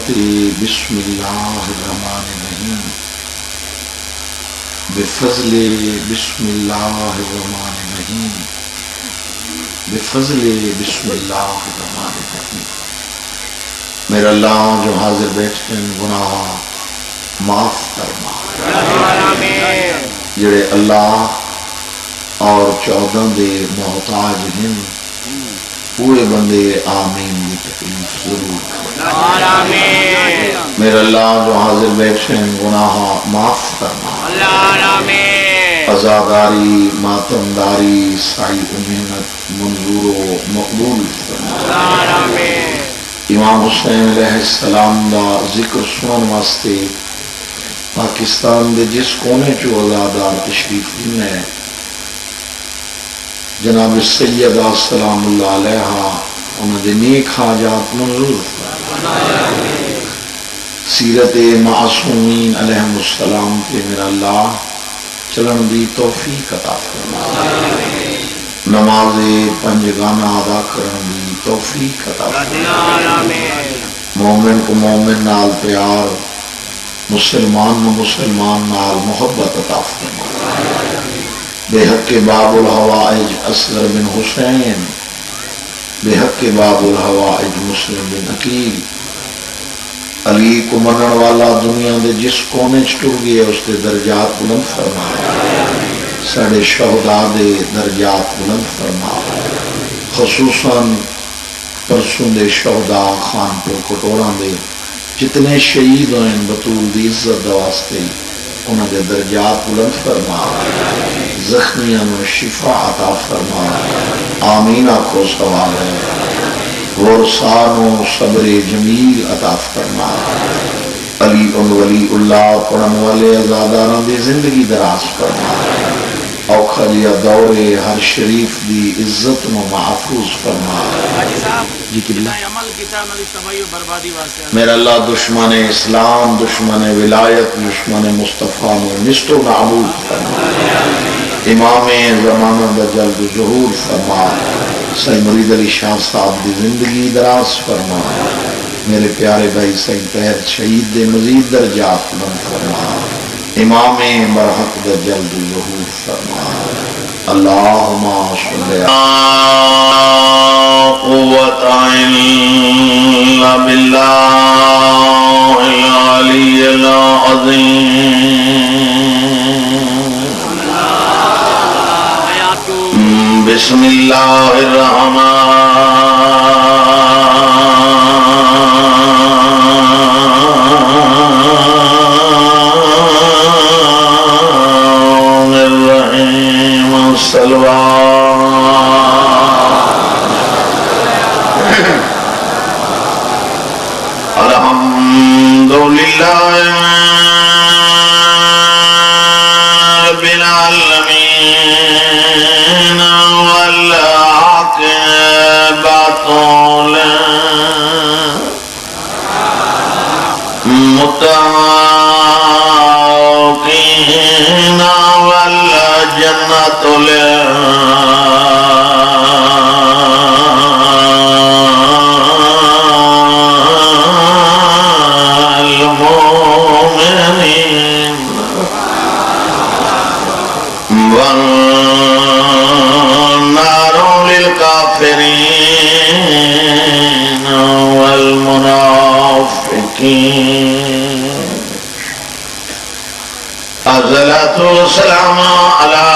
برحمتی بسم اللہ الرحمن الرحیم بفضل بسم اللہ الرحمن الرحیم بفضل بسم اللہ الرحمن الرحیم۔ میرا اللہ جو حاضر بیٹھے ہیں گناہ معاف فرما، جڑے اللہ اور 14 دے محتاج ہیں پورے بندے آمین کی تکلیف ضرور آمین۔ میرا اللہ جو حاضر بیٹھے ہیں گناہ معاف فرما، عزاداری ماتمداری سعی و محنت منظور و مقبول فرما۔ امام حسین علیہ السلام دا ذکر سنن واسطے پاکستان دے جس کونے چو عزادار تشریف لینے جناب سیدہ سلام اللہ علیہ انہوں نے نیک حاجات منظور فرمائے۔ سیرت معصومین علیہ السلام کے میرا اللہ چلن دی توفیق عطا فرمائے، نماز پنجگانہ ادا کرن دی توفیق عطا فرمائے، مومن کو مومن نال پیار، مسلمان کو مسلمان نال محبت عطا فرمائے۔ بے حق باب الحوائج اصغر بن حسین، بے حق باب الحوائج مسلم بن عقیل، علی کو منن والا دنیا دے جس کونے ٹر گئے اس دے درجات بلند فرما، ساڑے شہداء دے درجات بلند فرما، خصوصاً پرسوں دے شہداء خان پور کٹوراں دے جتنے شہید ہوئے بطول دی عزت واسطے انہوں دے درجات بلند فرما، زخمیاں میں شفا عطا فرما، آمین آکھو سوال ہے، ورسان و صبر جمیل عطا فرما، علی ولی اللہ پڑھن والے عزاداران دی زندگی دراز فرما، اوکھا جیا دور ہر شریف دی عزت و محفوظ فرما۔ جی قبلہ میرا اللہ دشمن اسلام دشمن ولایت دشمن مصطفیٰ میں نست و نابود فرما، امام زمانہ دا جلد ظہور فرما، سید مرید علی شاہ صاحب دی زندگی دراز فرما، میرے پیارے بھائی سید طاہر شہید دے مزید درجات بلند فرما، امام برحق دا جلد ظہور فرما۔ اللہم صلی قوت الا باللہ العلی العظیم۔ بسم اللہ الرحمن الرحیم صلوات الحمدللہ رب العالمین والعاقبۃ للمتقین والجنۃ للمؤمنین والنار للکافرین والمنافقین۔ الصلاة والسلام على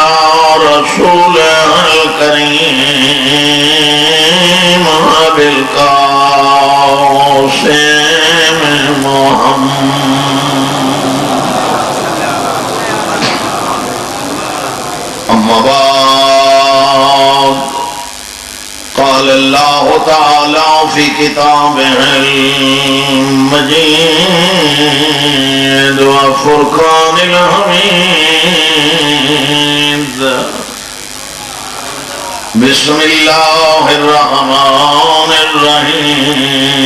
رسوله الكريم أبي القاسم محمد، أما بعد قال الله تعالى في كتابه المجيد وفرقان الحميد، بسم الله الرحمن الرحيم،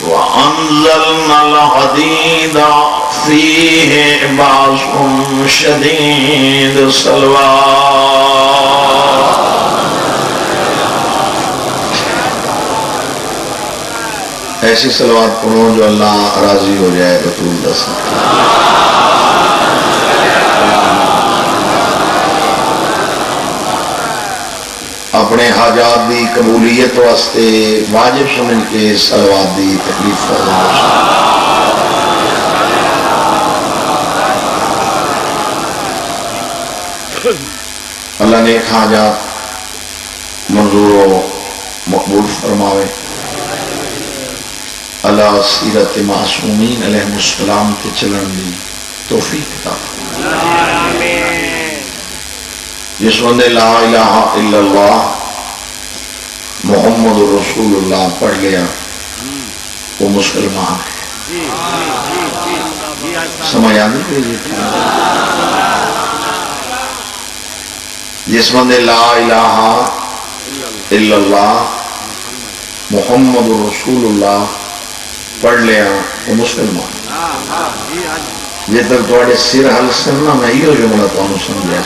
وأنزلنا الحديد فيه بأس شديد صلوات ایسی صلوات پڑھو جو اللہ راضی ہو جائے بطول دس اپنے حاجات دی قبولیت واسطے واجب سمجھ کے صلوات دی تکلیف فرمائش اللہ نے حاجات منظور و مقبول فرماوے اللہ سیرت معصومین علیہ السلام کے چلن دی توفیق عطا جس بندے لا الہ الا اللہ محمد رسول اللہ پڑھ لیا وہ مسلمان ہے سمجھ آنے کے لیے جس بندے لا الہ الا اللہ محمد رسول اللہ پڑھ لیا وہ مسلمان جی تک تھوڑے سر حل سننا میں یہ جملہ تو انہوں سمجھا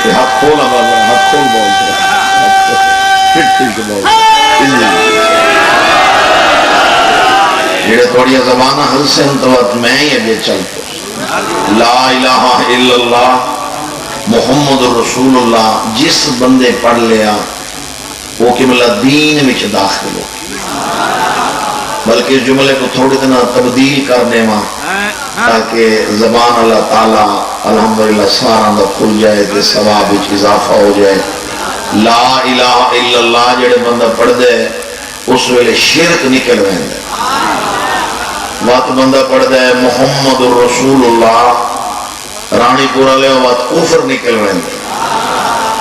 ہاتھ کھولا بابا ہاتھ کھول بولتے پھٹ پھٹ کے بولتے جیڑے تھوڑی زبانہ حل سن تو میں ہی اگے چلتا لا الہ الا اللہ محمد رسول اللہ جس بندے پڑھ لیا وہ قبلہ دین وچ داخل ہو بلکہ اس جملے کو تھوڑی دن تبدیل کرنے میں تاکہ زبان اللہ تعالیٰ الحمدللہ سارا دا کھل جائے کہ ثواب وچ اضافہ ہو جائے لا الہ الا اللہ جڑے بندہ پڑھ دے اس ویلے شرک نکل رہے ہیں وقت بندہ پڑھ دے محمد رسول اللہ رانی پورا لے وقت کفر نکل رہے ہیں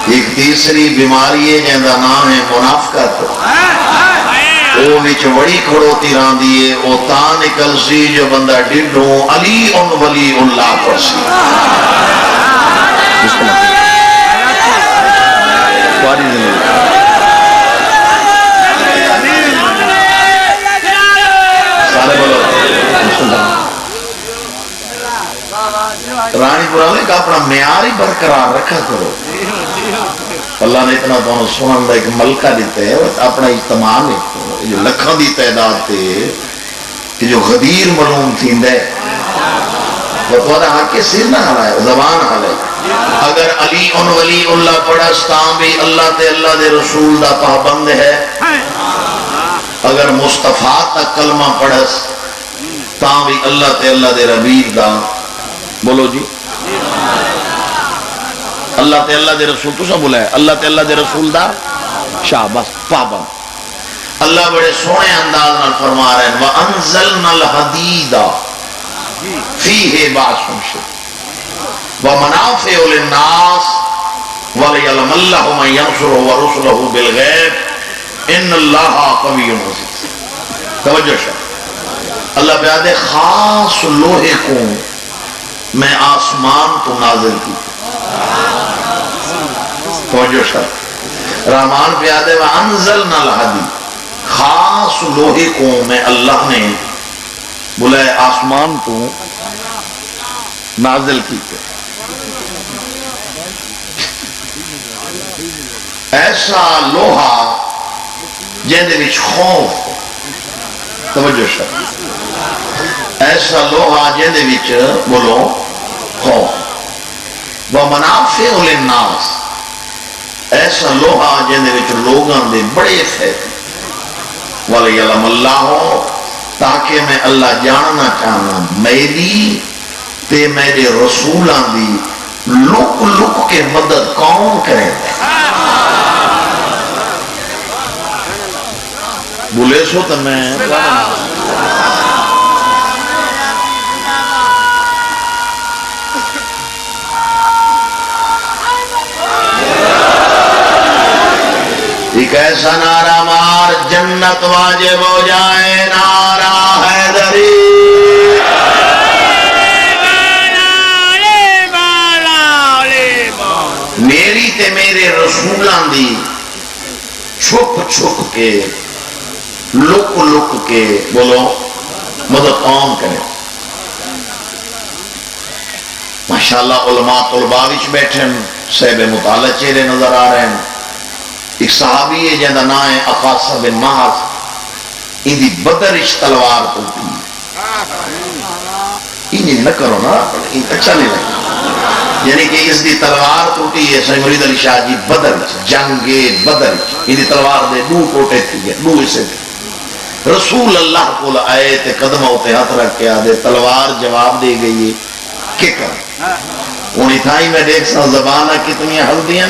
ایک تیسری بیماری ہے جہاں نام ہے منافقت وہ وچ وڑی کھڑوتی ران دیئے وہ تا نکل سی جو بندہ ڈڈوں علی ان ولی اللہ پر سی سارے بولو رانی پورا لے کا اپنا معیار ہی برقرار رکھا کرو اللہ نے اتنا دونوں سنن دا ایک ملکہ دیتے ہیں اپنا اجتماع دیکھو جو لکھوں دی تعداد تے کہ جو غدیر معلوم تھی دے وہ تو حق کے سر نہ ہلائے زبان ہلائے اگر علی ان ولی اللہ پڑھس تاں بھی اللہ تے اللہ دے رسول دا پابند ہے اگر مصطفیٰ تک کلمہ پڑھس تاں بھی اللہ تے اللہ دے ربیب دا بولو جی اللہ تے اللہ دے رسول تو سب بولا ہے اللہ تے اللہ دے رسول دا شاہ بس پابند اللہ بڑے سونے انداز نال فرما رہے ہیں وَأَنزَلْنَا الْحَدِيدَ فِيهِ بَعْسٌ شَدِيدٌ وَمَنَافِعُ لِلنَّاسِ وَلِيَعْلَمَ اللَّهُ مَن يَنصُرُهُ وَرُسُلَهُ بِالْغَيْبِ إِنَّ اللَّهَ قَوِيٌّ عَزِيزٌ توجہ شاہ اللہ بیادے خاص لوہے کو میں آسمان کو نازل کی توجہ شاہ رحمان بیادے وَأَنزَلْنَا الْحَدِيدَ خاص لوہے کو میں اللہ نے بلائے آسمان کو نازل کی ایسا لوہا جہدے وچ خوف توجہ شاہ ایسا لوہا جہدے وچ بولو خوف ومنافع للناس ایسا لوہا جہدے وچ لوگاں دے بڑے فائدے وَلِيَعْلَمَ اللَّهُ تاکہ میں اللہ جاننا چاہنا میری تے میرے رسولاں دی لک لک کے مدد کون کرے بولے سو تو میں ایک ایسا نعرہ مار جنت واجب ہو جائے نعرہ حیدری میری تے میرے رسولان دی چھپ چھپ کے لک لک کے بولو مدد کون کرے ماشاءاللہ علماء طلباء وچ بیٹھے صاحب مطالعہ چہرے نظر آ رہے ہیں ایک صحابی ہے جہاں نام ہے اقاصہ بن معاذ اندی بدرش تلوار ٹوٹی انہیں نہ کرو نا اچھا نہیں لگا یعنی کہ اس دی تلوار ٹوٹی ہے سید مرید علی شاہ جی بدر جنگ بدر اندی تلوار دے دو ٹوٹے تھی دو اسے رسول اللہ کو آئے تے قدمہ ہوتے ہاتھ رکھ کے آدھے تلوار جواب دے گئی ہے کہ کر انہی تھائی میں دیکھ سا زبانہ کتنی ہلدیاں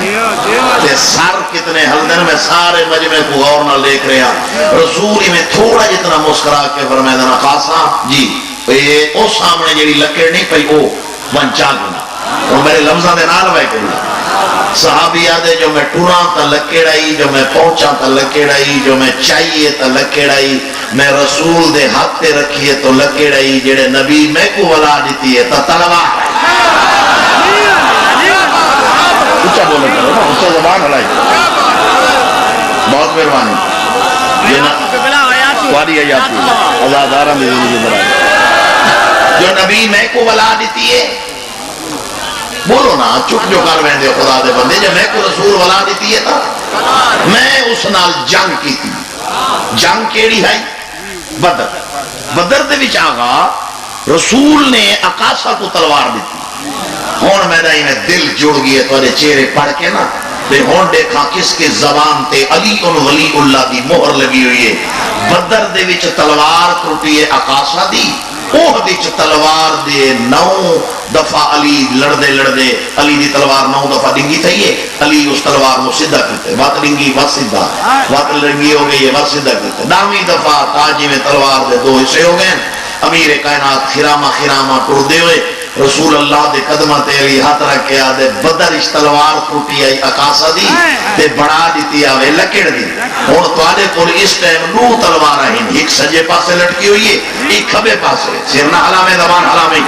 تے سر کتنے ہلدن میں سارے مجمع کو غور نہ دیکھ رہے ہیں رسول میں تھوڑا جتنا مسکرا کے فرمائے دنا خاصا جی او سامنے جیڑی لکڑ نہیں پئی او ونچا گنا اور میرے لفظہ دے نال بھائی کری صحابی آدھے جو میں ٹوراں تا لکڑائی جو میں پہنچا تا لکڑائی جو میں چاہیے تا لکڑائی میں رسول دے ہاتھ تے رکھیے تو لکڑائی جڑے نبی میں کو ولا دیتی ہے تا تلوار اچھا بولے کرو نا اچھا زبان ہلائی بہت مہربانی واری آیاتی ازادارہ میں زندگی برای جو نبی میں کو ولا دیتی ہے بولو نا چپ جو کر میں دے خدا دے بندے جب میں کو رسول ولا دیتی ہے تا میں اس نال جنگ کی تھی جنگ کیڑی ہے بدر بدر دے وچ آگا رسول نے اقاسہ کو تلوار دیتی ہون میرا ہی میں دل جڑ گئے تو چہرے پڑھ کے نا تے ہون دیکھا کس کے زبان تے علی ولی اللہ دی مہر لگی ہوئی ہے بدر دے وچ تلوار ٹوٹی ہے اقاسہ دی اوہ دیچ تلوار دے 9 دفعہ علی لڑدے لڑدے علی دی تلوار 9 دفعہ ڈنگی تھی ہے علی اس تلوار کو سدھا کرتے بات ڈنگی بات سدھا بات لڑنگی ہو گئی ہے بات سدھا کرتے 9ویں دفعہ تاجی میں تلوار دے 2 حصے ہو گئے امیر کائنات خرامہ ٹوڑ دے ہوئے رسول اللہ دے قدمہ تے علی ہاتھ رکھ کے آدھے بدر اس تلوار ٹوٹی آئی اقاسہ دی تے بڑھا دیتی آوے لکڑ دی اور تو آدھے کول اس ٹائم 9 تلوار ہیں ایک سجے پاسے لٹکی ہوئی ہے ایک کھبے پاسے سرنا حلامے زبان حلامے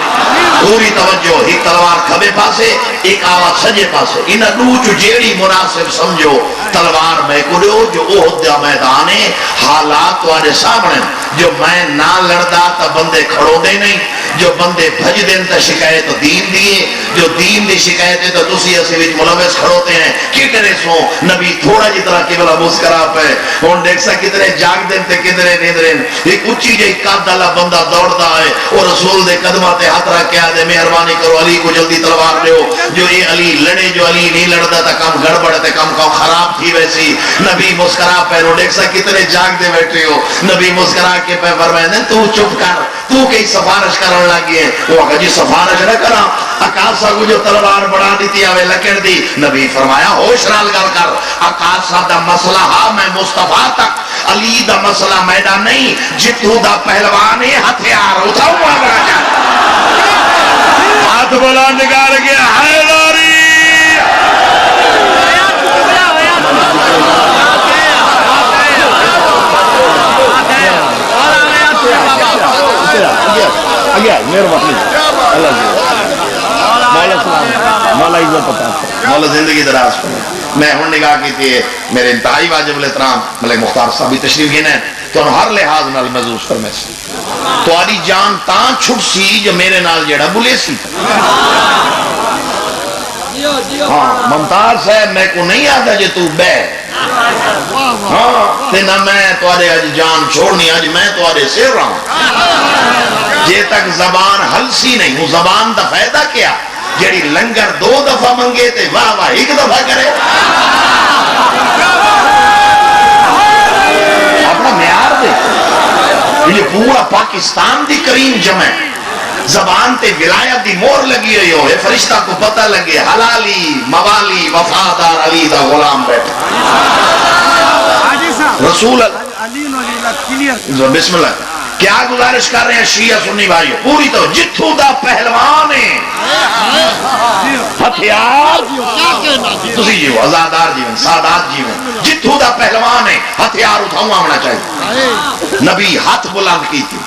پوری توجہ ایک تلوار کھبے پاسے ایک آواز سجے پاسے انہا 9 جو جیڑی مناسب سمجھو تلوار میں کلیو جو احد دا میدانے حالات تو آدھے سامنے جو میں نہ لڑدا تا بندے کھڑو دے نہیں جو بندے بھج دین تا شکایت دین دیئے جو دین دی شکایت ہے تو دوسری ایسے بھی ملوث کھڑوتے ہیں کتنے سو نبی تھوڑا جتنا قبلہ مسکرا پہ اور دیکھ سا کتنے جاگ دین تے کتنے نیند رین ایک اچھی جائی قد اللہ بندہ دوڑتا ہے اور رسول دے قدمہ تے ہاتھ رکھ کے آدھے مہربانی کرو علی کو جلدی تلوار دیو جو یہ علی لڑے جو علی نہیں لڑتا تا کام گڑبڑ تے کام خراب تھی ویسی نبی مسکرا پہ اور دیکھ سا کتنے جاگ دے بیٹھے ہو نبی مسکرا کے پہ فرمائے دیں تو چپ کر تو کئی سفارش کرنے لگی ہے وہ آگا جی سفارش نہ کرا اقاسہ کو جو تلوار بڑھا دیتی آوے لکڑ دی نبی فرمایا ہوش رال گل کر اقاسہ دا مسئلہ ہاں میں مصطفیٰ تک علی دا مسئلہ میدان نہیں جتو دا پہلوانے ہتھیار اٹھاؤ بڑا جا ہاتھ بلا نگار گیا حیداری آگیا مہربانی اللہ سلام مولا عزت عطا مولا زندگی دراز کرے میں ہن نگاہ کی تھی میرے انتہائی واجب الاحترام ملک مختار صاحب بھی تشریف گئے ہیں تو ہر لحاظ نال محسوس فرمے سی تو آدھی جان تاں چھٹ سی جو میرے نال جڑا بلے سی ہاں ممتاز ہے میں کو نہیں آتا جے تو بے ہاں تے نہ میں تو آدھے آج جان چھوڑنی آج میں تو آدھے سیر رہا ہوں جے تک زبان ہلسی نہیں وہ زبان دا فائدہ کیا جڑی لنگر 2 دفعہ منگے تے واہ واہ 1 دفعہ کرے اپنا معیار دے یہ پورا پاکستان دی کریم جمع زبان تے ولایت دی مور لگی ہوئی ہوئے فرشتہ کو پتہ لگے حلالی موالی وفادار علی دا غلام بیٹھا رسول اللہ بسم اللہ کیا گزارش کر رہے ہیں شیعہ سنی بھائیو پوری تو جتھو دا پہلوان ہے ہتھیار تسی جیو ازادار جیون سادات جیون جتھو دا پہلوان ہے ہتھیار اٹھاؤں آمنا چاہیے نبی ہاتھ بلند کی تھی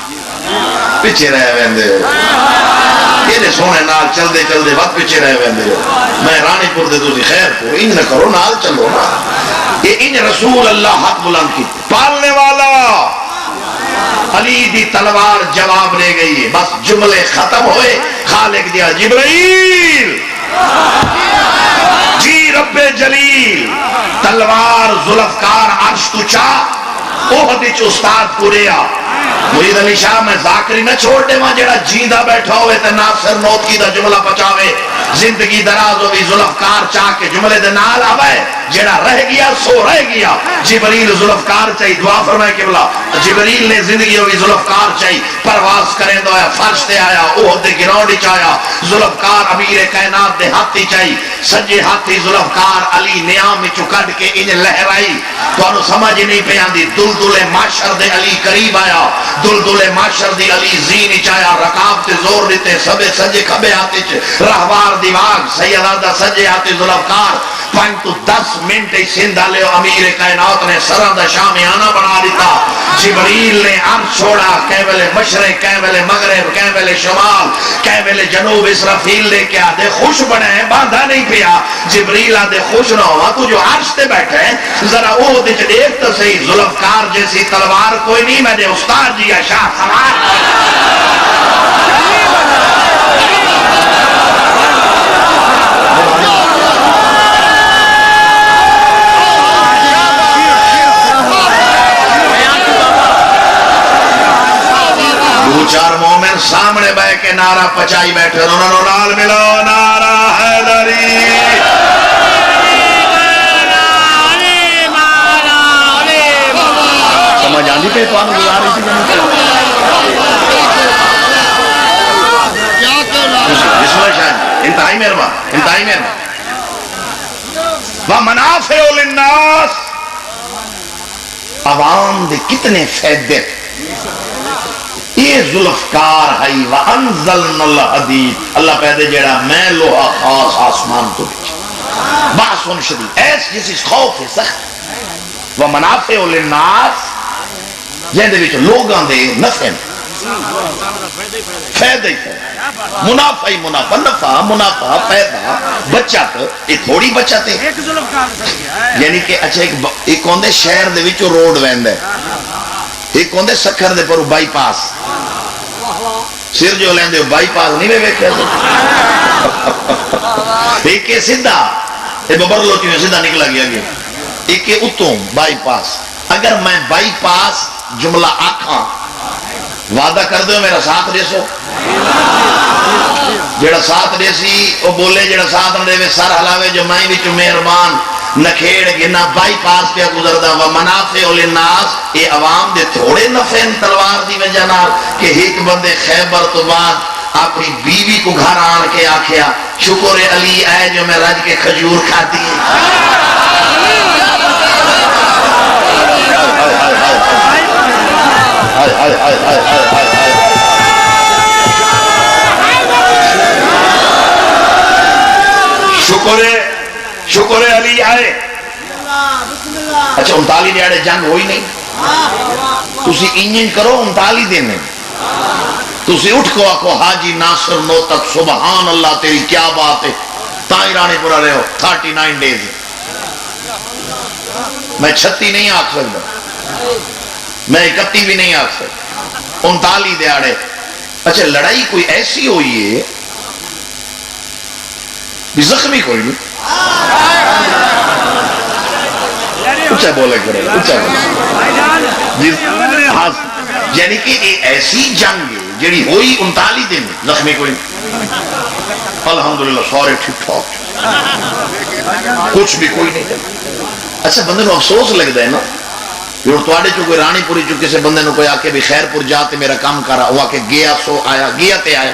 پیچھے رہے ویندے یہ سونے نال چل دے وقت پیچھے رہے ویندے میں رانی پور دے دوسری خیر پور ان نہ کرو نال چلو نا یہ ان رسول اللہ ہاتھ بلند کی پالنے والا علی دی تلوار جواب لے گئی ہے بس جملے ختم ہوئے خالق دیا جبرائیل جی رب جلیل تلوار ذوالفقار عرش تو چاہ اوہد وچ استاد پوریا مرید علی شاہ میں ذاکری نہ چھوڑ دے وہاں جڑا جیندہ بیٹھا ہوئے تے ناصر نوتکی دا جملہ پچاوے زندگی دراز ہوئی ذوالفقار چاہ کے جملے دے نال آوے جڑا رہ گیا سو رہ گیا جبریل ذوالفقار چاہی دعا فرمائے کہ بلا جبریل نے زندگی ہوئی ذوالفقار چاہی پرواز کریں دو آیا فرش تے آیا اوہد دے گراؤنڈ چاہیا ذوالفقار امیر کائنات دے ہاتھی چاہی سجے ہاتھی ذوالفقار علی نیام میں چکڑ کے انہیں لہرائی تو انہوں سمجھ نہیں پہ آندی دلدل معاشر دے علی قریب آیا دلدل معاشر دی علی زین چاہیا رکاب تے زور دیتے سبے سجے کھبے آتے رہوار دیواغ سیدہ سجے آتے ذوالفقار 5 to 10 منٹ سندھا لے امیر کائنات نے سرند شامیانہ بنا دیتا جبریل نے عرض چھوڑا کہیں ویلے مشرق کہیں ویلے مغرب کہیں ویلے شمال کہیں ویلے جنوب اسرافیل لے کے آدھے خوش بنے ہیں باندھا نہیں پیا جبریل آدھے خوش نہ ہوا تو جو عرش تے بیٹھے ہیں ذرا وہ دیکھ دیکھ تو صحیح ذوالفقار جیسی تلوار کوئی نہیں میں نے استاد جی شاہ سوار چار مومن سامنے بے کے نعرہ پچائی بیٹھے انہوں نے نال ملو نعرہ حیدری سمجھ آنی پہ تو آنو گزاری تھی بسم اللہ شاہد انتہائی مرمہ انتہائی مرمہ وَمَنَافِعُ لِلنَّاسِ عوام دے کتنے فیدے یہ ذوالفقار ہے وَأَنزَلْنَا الْحَدِيدَ اللہ پہدے جیڑا میں لوہا خاص آسمان تو بچ باسون شدید ایس جیسی خوف ہے سخت وَمَنَافِعُ لِلنَّاسِ جہندے بچ لوگاں دے نفع فیدے منافع ہی منافع نفع منافع پیدا بچت یہ تھوڑی بچت ہے یعنی کہ اچھا ایک ہوندے شہر دے وچوں روڈ ویندے ایک ہوندے سکھر دے پر بائی پاس سر جو لیندے بائی پاس نہیں میں بیکھے ایک ہے سدھا یہ ببرلوٹی میں سدھا نکلا گیا گیا ایک ہے اتوں بائی پاس اگر میں بائی پاس جملہ آکھاں وعدہ کر دو میرا ساتھ دیسو جڑا ساتھ دیسی وہ بولے جڑا ساتھ دے میں سر حلاوے جو میں بھی مہربان نکھیڑ گنا بائی پاس پہ گزردہ وَمَنَافِعُ لِلنَّاسِ یہ عوام دے تھوڑے نفع تلوار دی وجہ نال کہ ایک بندے خیبر تو بعد اپنی بیوی کو گھر آن کے آکھیا شکر علی آئے جو میں رج کے کھجور کھاتی شکر علی آئے اچھا 39 دیاڑے جنگ ہوئی نہیں تسی انجن کرو 39 دینے تسی اٹھ کو آکو حاجی ناصر نو تک سبحان اللہ تیری کیا بات ہے تائیں رانے پورا رہے ہو 39 ڈیز میں 36 نہیں آکھ سکتا میں 31 بھی نہیں آکھ سکتا 39 دیاڑے اچھا لڑائی کوئی ایسی ہوئی ہے بھی زخمی کوئی نہیں اچھا بولے کرے اچھا بولے یعنی کہ ایسی جنگ جڑی ہوئی 39 دن زخمی کوئی الحمدللہ سارے ٹھیک ٹھاک کچھ بھی کوئی نہیں اچھا بندے کو افسوس لگتا ہے نا جو تواڈے چو کوئی رانی پوری چو کسی بندے نے کوئی آکے بھی خیر پور جاتے میرا کام کرا وہ آکے گیا سو آیا گیا تے آیا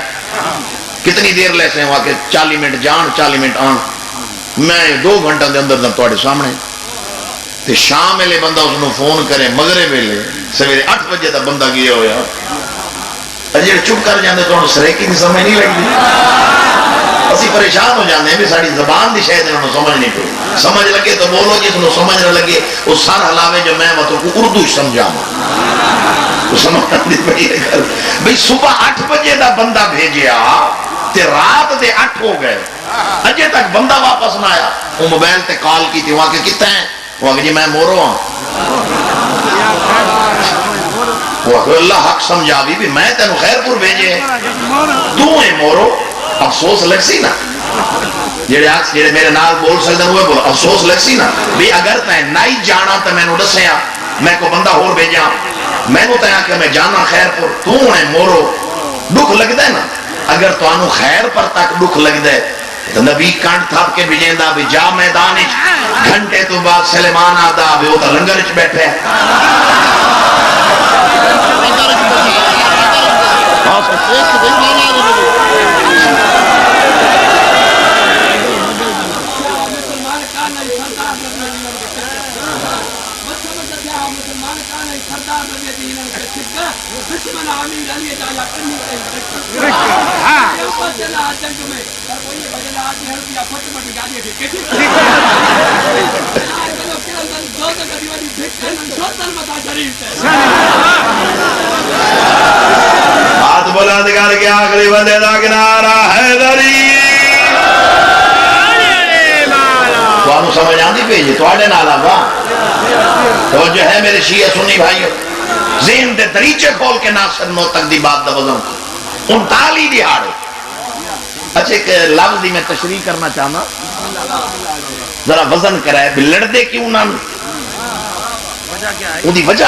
کتنی دیر لے سے وہ آکے 40 منٹ جان 40 منٹ آن میں 2 گھنٹہ دے اندر تواڈے سامنے تے شام لے بندہ اس نے فون کرے مغرب لے سویرے 8 بجے دا بندہ گیا ہویا اجڑ چپ کر جاندے تو سریکی دی سمجھ نہیں لگتی اسی پریشان ہو جاندے ہیں بھی ساڑی زبان دی شاید انہوں سمجھ نہیں کوئی سمجھ لگے تو بولو جس انہوں سمجھ نہ لگے اس سر حلاوے جو میں مطلب کو اردو سمجھانا تو سمجھ دی بڑی ہے کر بھئی صبح 8 بجے دا بندہ بھیجیا تے رات دے 8 ہو گئے اجے تک بندہ واپس نہ آیا وہ موبائل تے کال کی تھی وہاں کے کتنے ہیں وہ جی میں مورو ہوں وہ اللہ حق سمجھا بھی میں تینو خیر پور بھیجے تو ہے مورو افسوس لگ سی نا جیڑے میرے نال بول سکتے ہیں وہ بول افسوس لگ سی نا بھی اگر تین نائی جانا تو میں نو دسیا میں کو بندہ اور بھیجا میں نے تایا کہ میں جانا خیر پر تو ہے مورو دکھ لگتا ہے نا اگر تو آنو خیر پر تک دکھ لگتا ہے تو نبی کانٹ تھاپ کے بھیجیں بھی جا میدان گھنٹے تو بعد سلیمان آدھا بھی وہ تو لنگر بیٹھے ہاتھ بلند کر کے آخری بندے دا کنارہ حیدری تو آنو سمجھ آن دی پیجی تو آڑے نالا با تو جو ہے میرے شیعہ سنی بھائیو ذہن دے دریچے کھول کے ناصر نو تک دی بات دا وزن کو 39 دیہاڑے اچھے ایک لفظ دی میں تشریح کرنا چاہنا ذرا وزن کرائے بھی لڑ دے کیوں نہ وہ دی وجہ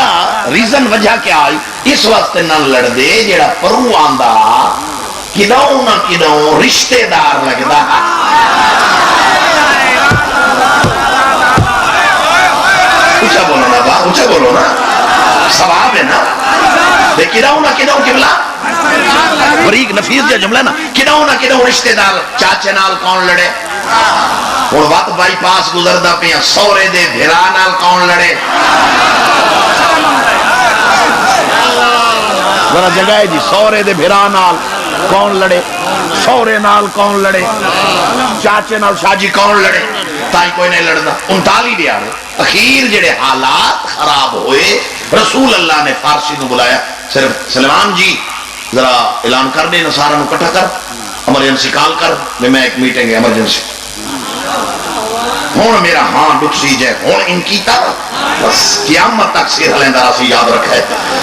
ریزن وجہ کیا آئی اس واسطے نہ لڑ دے جیڑا پرو آندہ کداؤں نہ کداؤں رشتہ دار لگدا اچھا بولو نا با اچھا بولو نا ثواب ہے نا بے کداؤں نہ کداؤں قبلہ فریق نفیس جا جملہ نا کداؤں نہ کداؤں رشتہ دار چاچے نال کون لڑے اور وقت بائی پاس گزردہ پیا سورے دے بھیرا نال کون لڑے ذرا جگہ ہے جی سورے دے بھیرا نال کون لڑے سورے نال کون لڑے چاچے نال شاجی کون لڑے تائی کوئی نہیں لڑنا 39 دیا رہے اخیر جڑے حالات خراب ہوئے رسول اللہ نے فارسی نو بلایا صرف سلیمان جی ذرا اعلان کر دے نصارہ نو کٹھا کر ایمرجنسی کال کر میں ایک میٹنگ ہے ایمرجنسی ہون میرا ہاں دکھ سی جائے ہون ان کی تا بس قیامت تک سیر حلیندہ راسی یاد رکھا ہے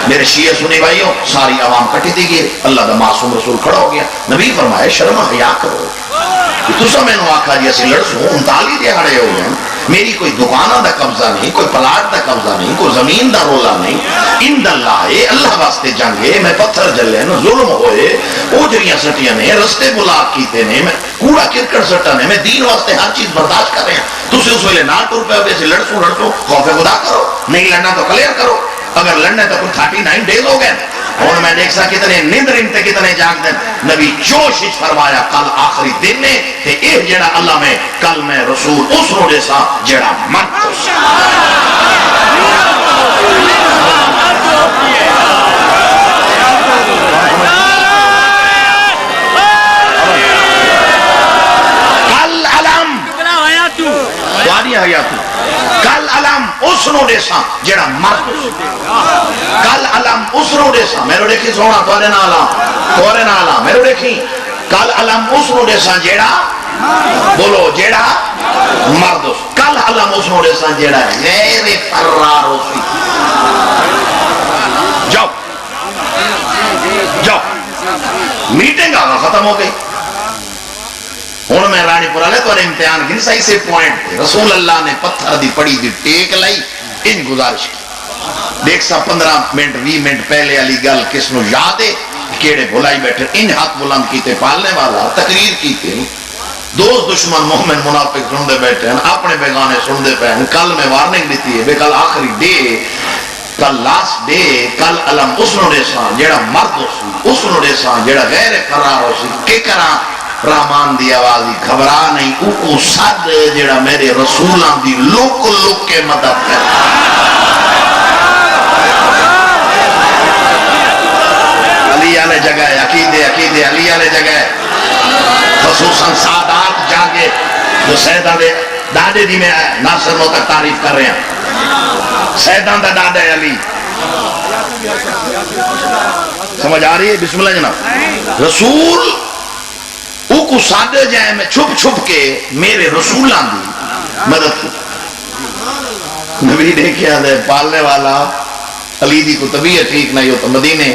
میرے شیعہ سنے بھائیوں ساری عوام کٹی دی گئے اللہ دا معصوم رسول کھڑا ہو گیا نبی فرمائے شرم حیا کرو تو سب میں نے آکھا جی اسی لڑسوں 39 دیہاڑے ہو گئے میری کوئی دکانہ دا قبضہ نہیں کوئی پلاٹ دا قبضہ نہیں کوئی زمین دا رولا نہیں اند اللہ ہے اللہ واسطے جنگے میں پتھر جلے نا ظلم ہوئے اوجریاں سٹیاں نے رستے بلاک کیتے نے میں کوڑا کرکٹ سٹا نے میں دین واسطے ہر چیز برداشت کر رہے ہیں تو اسے اس ویلے نہ ٹور پہ ہوئے لڑسوں خوف خدا کرو نہیں لڑنا تو کلیئر کرو اگر لڑنا تو کوئی 39 ڈیز ہو گئے اور میں دیکھ سا کتنے نیندر انتے کتنے جاگ دیں نبی جوش اچ فرمایا کل آخری دن نے کہ ایک جڑا اللہ میں کل میں رسول اس روڑے سا جڑا من کل علم دواری حیاتو کل علم اس روڑے سا جڑا مرد کل علم اس روڑے سا میرے دیکھی سونا توارے نالا میرے دیکھی کل علم اس روڑے سا جڑا بولو جڑا مرد کل علم اس روڑے سا جڑا غیر فرار ہو سی جاؤ میٹنگ آگا ختم ہو گئی ہون میں رانی پورا لے تو امتحان کی صحیح سے پوائنٹ رسول اللہ نے پتھر دی پڑی دی ٹیک لائی ان گزارش کی دیکھ سا 15 منٹ 20 منٹ پہلے علی گل کس نو یاد ہے کیڑے بھلائی بیٹھے ان ہاتھ بلند کیتے پالنے والا تقریر کیتے دوست دشمن مومن منافق سن دے بیٹھے ہیں اپنے بیگانے سن دے پہ ہیں کل میں وارننگ دیتی ہے بے کل آخری ڈے کل لاسٹ ڈے کل علم اس نوڑے سان جیڑا مرد ہو سی اس نوڑے سان جیڑا غیر قرار ہو سی کہ کرا رحمان دی آوازی گھبرا نہیں اوکو صد جیڑا میرے رسولان دی لوک کے مدد کر علی آلے جگہ ہے عقیدے علی آلے جگہ ہے خصوصاً سادات جاگے جو سیدان دے دادے دی میں ناصر نو تک تعریف کر رہے ہیں سیدان دا دادے علی سمجھ آ رہی ہے بسم اللہ جناب رسول اوکو سادے جائے میں چھپ کے میرے رسولان دی مدد کی نبی دیکھیا دے پالنے والا علی دی کو طبیعت ٹھیک نہیں ہو تو مدینے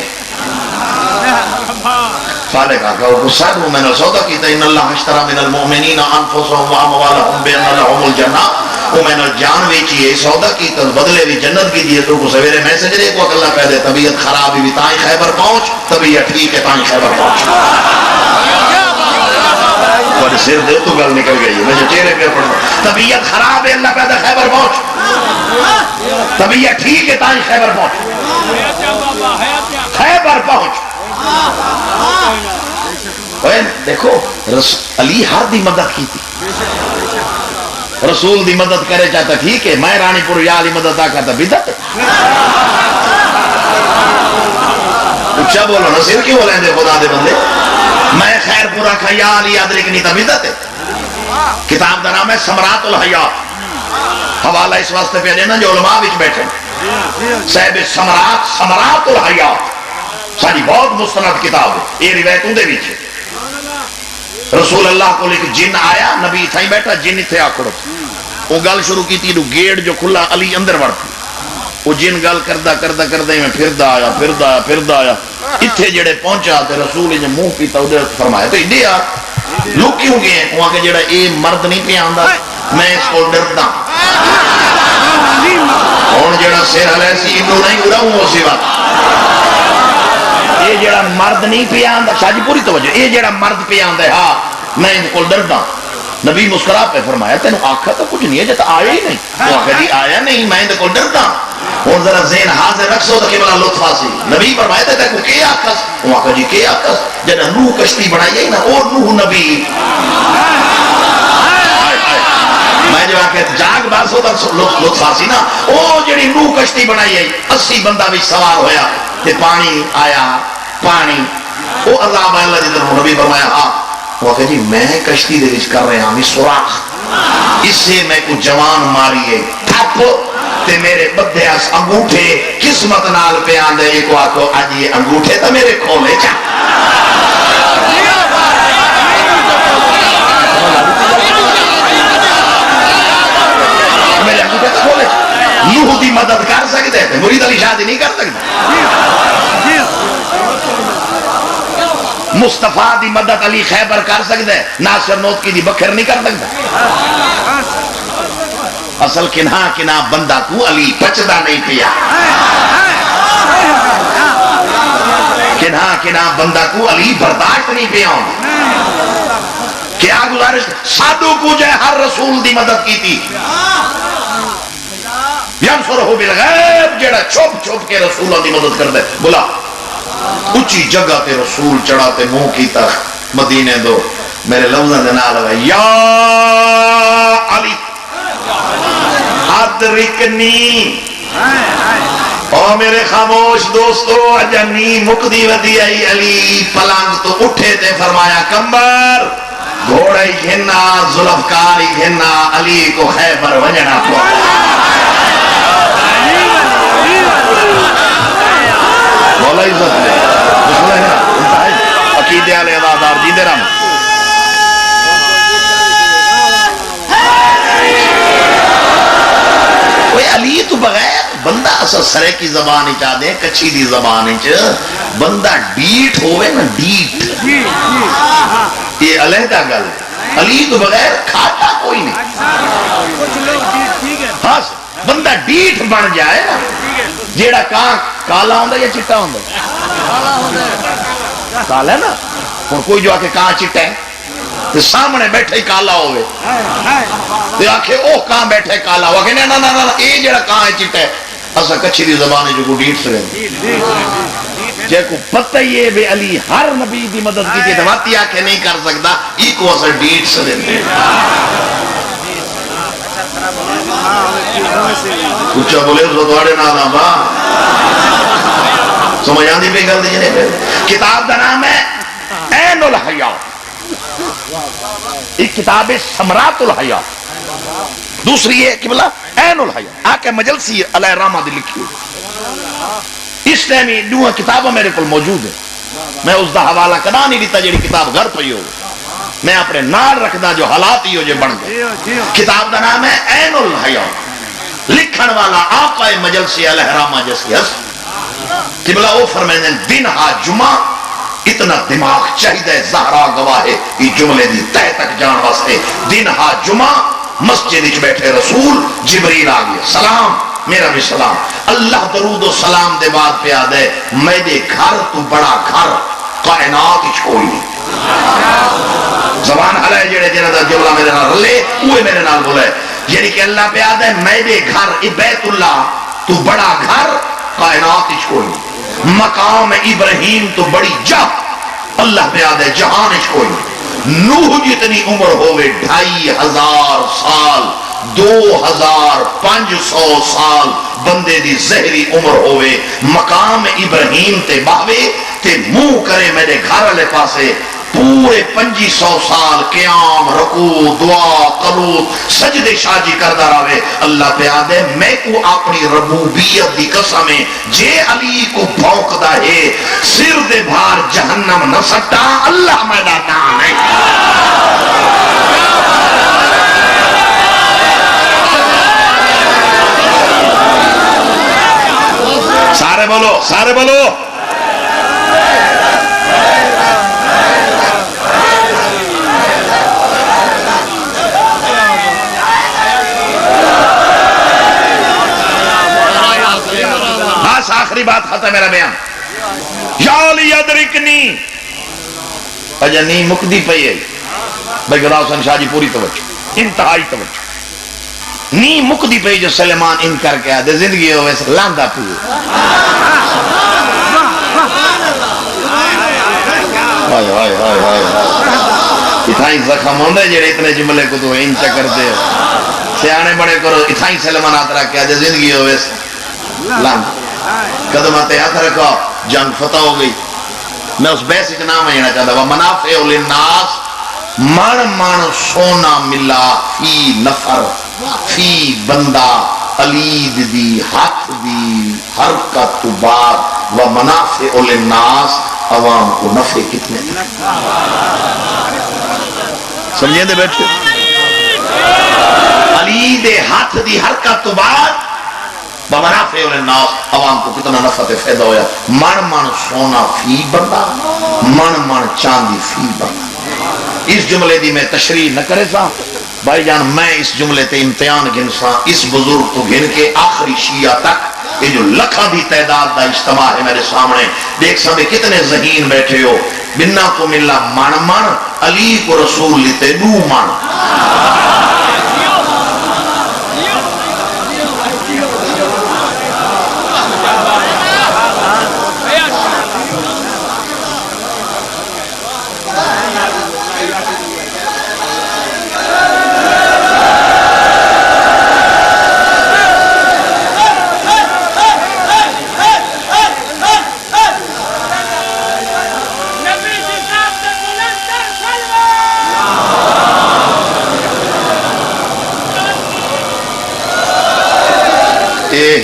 خالق آقا اوکو سادو میں نے سودا کیتا ان اللہ اشترا من المؤمنین انفسهم واموالهم بان لهم الجنہ وہ میں نے جان ویچی ہے سودا کی تو بدلے بھی جنت کی دیے تو سویرے میسنجر کو اکلا کہہ دے طبیعت خراب بھی تائیں خیبر پہنچ طبیعت ٹھیک ہے تائیں خیبر پہنچ تھوڑے سر دے تو گل نکل گئی میں جو چہرے پہ پڑھوں طبیعت خراب ہے اللہ کہہ دے خیبر پہنچ طبیعت ٹھیک ہے تائیں خیبر پہنچ خیبر پہنچ دیکھو علی ہر دی مدد کی تھی رسول دی مدد کرے چاہتا ٹھیک ہے میں رانی پور یا علی مدد آ کرتا بدت اچھا بولو نا سر کیوں بولیں دے خدا دے بندے میں خیر پورا کھا یا علی ادرک نہیں تھا بدت ہے کتاب دا نام ہے ثمرات الحیات حوالہ اس واسطے پہ دینا جو علماء وچ بیٹھے صاحب ثمرات الحیات ساری بہت مستند کتاب ہے یہ روایت اندے وچ رسول اللہ کو لے کے جن آیا نبی تھائی بیٹھا جن تھے آکڑو وہ گل شروع کی تھی گیٹ جو کھلا علی اندر بڑھتی وہ جن گل کردہ میں پھردا آیا اتھے جڑے پہنچا تے رسول نے منہ پیتا ادھر فرمایا تو ادھے آ لوگ کیوں گئے ہیں وہاں کہ جڑا اے مرد نہیں پہ آندا میں اس کو ڈردا اور جڑا سر ہلے سی انہوں نہیں اڑا ہوں اسی بات یہ جڑا مرد نہیں پہ آندا شاہ جی پوری توجہ یہ جڑا مرد پہ آندا ہے ہاں میں ان کو ڈردا نبی مسکرا پہ فرمایا تینوں آنکھا تو کچھ نہیں ہے جتا آیا ہی نہیں وہ آنکھا جی آیا نہیں میں ان کو ڈردا اور ذرا ذہن حاضر رکھ سو تو کہ بلا لطف حاصل نبی فرمایا تھا کہ کیا آکھس وہ آنکھا جی کیا آکھس جنہا نوح کشتی بڑھائی ہے نا اور نوح نبی میں جو آنکھا جاگ باسو تو لطف حاصل نا وہ جڑی نوح کشتی بڑھائی ہے 80 بندہ بھی سوار ہویا کہ پانی آیا پانی وہ عذاب ہے اللہ جدر نبی فرمایا ہاں وہ آنکھا جی میں کشتی دے وچ کر رہے ہیں سوراخ اس سے میں کو جوان ماری ہے تھپ تے میرے بدھے اس انگوٹھے قسمت نال پہ آندے ایک آکھو آج یہ انگوٹھے تا میرے کھولے چا میرے انگوٹھے تا کھولے چا نوح دی مدد کر سکتے تھے مرید علی شادی نہیں کر سکتے مصطفیٰ دی مدد علی خیبر کر سکتے ناصر نوت کی دی بکھر نہیں کر سکتے اصل کنہا بندہ کو علی پچدا نہیں پیا کنہا بندہ کو علی برداشت نہیں پیا کیا گزارش سادو کو جائے ہر رسول دی مدد کی تھی ینصرہ بالغیب جڑا چھپ کے رسولوں دی مدد کر دے بولا اچھی جگہ تے رسول چڑھاتے منہ کی تخت مدینے دو میرے لفظہ دینا لگا یا علی ادرکنی او میرے خاموش دوستو اجنی مقدی ودی آئی علی پلنگ تو اٹھے تے فرمایا کمبر گھوڑائی گھننا ظلفکاری گھننا علی کو خیبر وجنا کو مولا عزت لے بسم اللہ ہے انتہائی عقیدے علی ادادار جیدے رہا علی تو بغیر بندہ اصل سرے کی زبان چاہ دیں کچھی دی زبان بندہ ڈیٹ ہوئے نا ڈیٹ یہ علیحدہ گل علی تو بغیر کھاتا کوئی نہیں ہاں بندہ ڈیٹ بن جائے نا جیڑا کالا ہوندہ یا چٹا ہوندہ کالا ہے نا اور کوئی جو آکے کہاں چٹا ہے تو سامنے بیٹھے کالا ہوئے تو آکھے اوہ کہاں بیٹھے کالا ہوئے نا نا نا نا اے جڑا کہاں ہے چٹا ہے اسا کچھی دی زبانے جو کو ڈیٹ سے رہے جے کو پتہ یہ بے علی ہر نبی دی مدد کی تیدواتی آکھے نہیں کر سکتا ای کو اسا ڈیٹ سے رہے کچھا بولے تو دوڑے نانا با سمجھ آندھی پہ گل دیجنے پہ کتاب دا نام ہے عین الحیات ایک کتاب ہے ثمرات الحیات دوسری ہے کہ بلا عین الحیات آکے مجلسی علیہ رحمہ دی لکھی ہوئی اس ٹائمی دوہاں کتابہ میرے کل موجود ہے میں اس دا حوالہ کنا نہیں دیتا جیڑی کتاب گھر پہ ہو میں اپنے نال رکھنا جو حالات ہی ہو جو بن گئے کتاب دا نام ہے عین الحیات لکھن والا آقا مجلسی علیہ رحمہ جیسی حس کہ بلا او فرمائیں دن ہا جمعہ اتنا دماغ چاہیدہ زہرا گواہ ہے یہ جملے دی تہ تک جان واسطے دن ہا جمعہ مسجد وچ بیٹھے رسول جبریل آ گیا سلام میرا بھی سلام اللہ درود و سلام دے بعد پہ آدھے میرے گھر تو بڑا گھر کائنات وچ کوئی نہیں زبان حلائے جڑے جنہ دا جملہ میرے نال رلے اوہ میرے نال بولے یعنی کہ اللہ پہ آدھے میرے گھر بیت اللہ تو بڑا گھر کائنات وچ کوئی نہیں مقام ابراہیم تو بڑی جہ اللہ پہ آدھے جہان وچ کوئی نہیں نوح جتنی عمر ہوئے 2500 سال 2500 سال بندے دی زہری عمر ہوئے مقام ابراہیم تے باوے تے منہ کرے میرے گھر والے پاسے پورے 2500 سال قیام رکوع دعا قنوت سجدے شاجی کردہ راوے اللہ پہ آدھے میں کو اپنی ربوبیت دی قسم جے علی کو بھونکدا ہے سر دے بھار جہنم نہ سٹا اللہ میرا نام ہے سارے بولو بس آخری بات ختم میرا بیان یا علی ادرکنی اجا نہیں مکدی پئی ہے بھائی گراؤ حسین شاہ جی پوری توجہ انتہائی توجہ نہیں مکدی پئی جو سلیمان ان کر کے آدھے زندگی ہو ویسے لاندہ پوئے ہائے ہائے ہائے ہائے اتھائی زخم ہوندے جڑے اتنے جملے کو تو ان چکر دے سیانے بڑے کرو اتھائی سلیمان آت رکھے آدھے زندگی ہو ویسے لاندہ قدماتے ہاتھ رکھو جنگ فتح ہو گئی میں اس بیسک نام ہے چاہتا وہ منافع للناس من سونا ملا فی نفر فی بندہ علید دی ہاتھ دی حرکت بعد و منافع للناس عوام کو نفع کتنے سمجھیں دے بیٹھے علید ہاتھ دی حرکت بعد بمنافع للناس عوام کو کتنا نفع فائدہ ہویا من سونا فی بندہ من چاندی فی بندہ اس جملے دی میں تشریح نہ کرے سا بھائی جان میں اس جملے تے امتحان گن سا اس بزرگ کو گن کے آخری شیعہ تک یہ جو لکھا بھی تعداد دا اجتماع ہے میرے سامنے دیکھ سا میں کتنے ذہین بیٹھے ہو بنا کو ملا من علی کو رسول لیتے دو من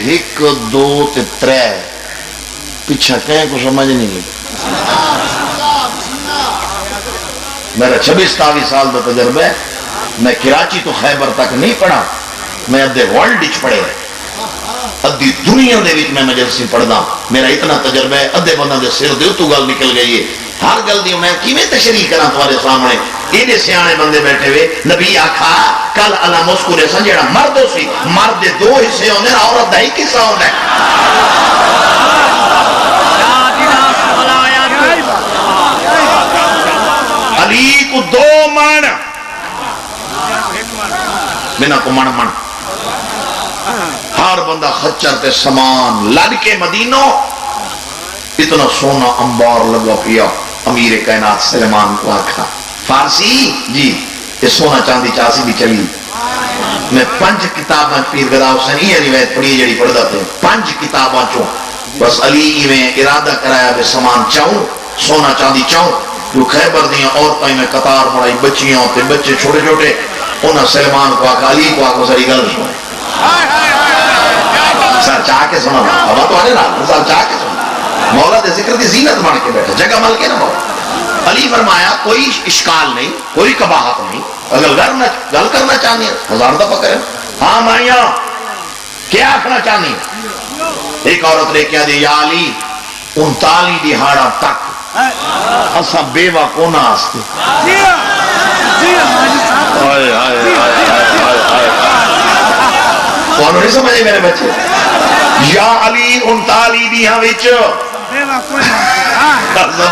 ایک دو تے ترے پیچھا کہیں کو سمجھ نہیں لگی میرا 26-27 سال دا تجربہ ہے میں کراچی تو خیبر تک نہیں پڑھا میں ادھے ورلڈ اچ پڑھے ادھی دنیا دے وچ میں مجلسی پڑھدا میرا اتنا تجربہ ہے ادھے بندہ دے سر دے تو گل نکل گئی ہے ہر گل دی میں کیویں تشریح کراں تمہارے سامنے ایڈے سیانے بندے بیٹھے ہوئے نبی آکھا کل اللہ مسکورے سن جڑا مرد سی مرد دے دو حصے ہوندے نا عورت دا ایک حصہ ہوندا ہے علی کو دو من بنا کو من ہر بندہ خچر تے سامان لڑ کے مدینوں اتنا سونا انبار لگا پیا امیر کائنات سلیمان کو آکھا فارسی جی یہ سونا چاندی چاسی بھی چلی میں 5 کتاباں پیر گدا حسین یہ روایت پڑھی جڑی پڑھدا تے 5 کتاباں چوں بس علی میں ارادہ کرایا بے سامان چاہوں سونا چاندی چاہوں جو خیبر دیاں عورتیں میں قطار بڑائی بچیاں تے بچے چھوٹے چھوٹے انہاں سلیمان کو آکھا علی کو آکھا ساری گل سنے سر چاہ کے سنا ہوا تو آنے رہا سر چاہ کے سنا مولا دے ذکر دی زینت بن کے بیٹھا جگہ مل کے نہ مولا علی فرمایا کوئی اشکال نہیں کوئی قباحت نہیں اگر گل کرنا چاہنی ہے 1000 دفعہ کریں ہاں مائیاں کیا آکھنا چاہنی ایک عورت لے کے دی یا علی 39 دہاڑا تک اسا بیوہ کونا آستے کون نہیں سمجھے میرے بچے؟ یا علی 39 دیاں وچ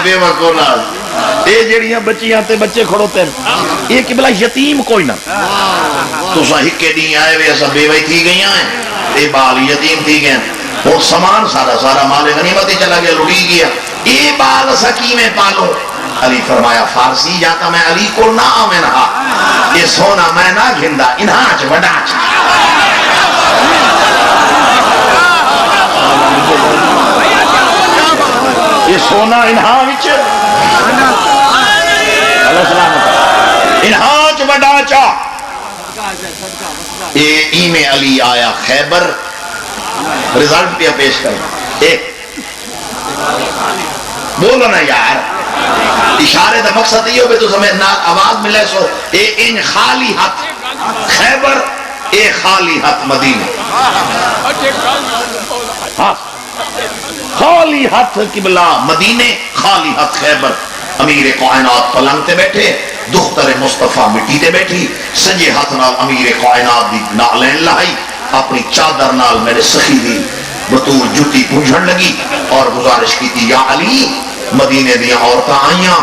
بے وقو نال اے جڑیاں بچیاں تے بچے کھڑوتے ہیں یہ قبلہ یتیم کوئی نہ تساں ہکے دی آئے وے اساں بے وئی تھی گئیاں ہیں اے بال یتیم تھی گئے اور سامان سارا سارا مال غنیمت ہی چلا گیا لٹی گیا اے بال سکیمیں پالو علی فرمایا فارسی جاتا میں علی کو نہ آمنہا یہ سونا میں نہ گھندا انہاں چ وڈا چ یہ سونا انہاں وچ اللہ سلامت انہاں چ وڈا چا یہ ایمیں علی آیا خیبر رزلٹ پہ پیش کر بولو نا یار اشارے دا مقصد یہ ہو کہ تو سمیں آواز ملے سو اے ان خالی ہاتھ خیبر اے خالی ہاتھ مدینہ خالی ہاتھ قبلہ مدینہ خالی ہاتھ خیبر امیر کائنات پلنگ تے بیٹھے دختر مصطفیٰ مٹی تے بیٹھی سنجے ہاتھ نال امیر کائنات دی نالین لائی اپنی چادر نال میرے سخی دی بطور جتی پونجھن لگی اور گزارش کی تھی یا علی مدینے دیا عورتاں آئیاں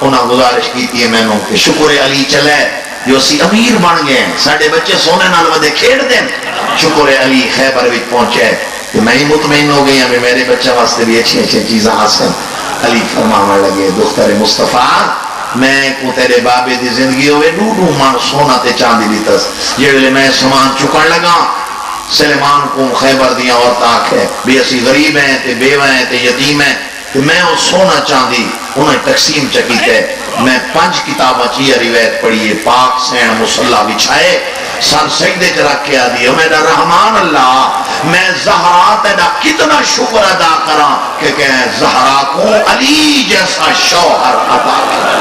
انہاں گزارش کی تھی میں نے کہ شکر علی چلے جو اسی امیر بن گئے ساڑھے بچے سونے نال ودے کھیڑ دیں شکر علی خیبر وچ پہنچے کہ میں ہی مطمئن ہو گئی ہمیں میرے بچہ واسطے بھی اچھی اچھی چیزیں حاصل علی فرمانے لگے دختر مصطفیٰ میں کو تیرے بابے دی زندگی ہوئے ڈوڈو مان سونا تے چاندی دیتس جیڑے میں سامان چکن لگا سلیمان کو خیبر دیا اور تاک ہے بھی اسی غریب ہیں تے بیوہ ہیں تے یتیم ہیں تو میں وہ سونا چاندی انہیں تقسیم چکیت ہے میں 5 کتابہ چیئے روایت پڑھیے پاک سین مصلح بچھائے سر سجدے چ رکھ کے آدھی میرا رحمان اللہ میں زہرا تیرا کتنا شکر ادا کرا کہ زہرا کو علی جیسا شوہر عطا کرا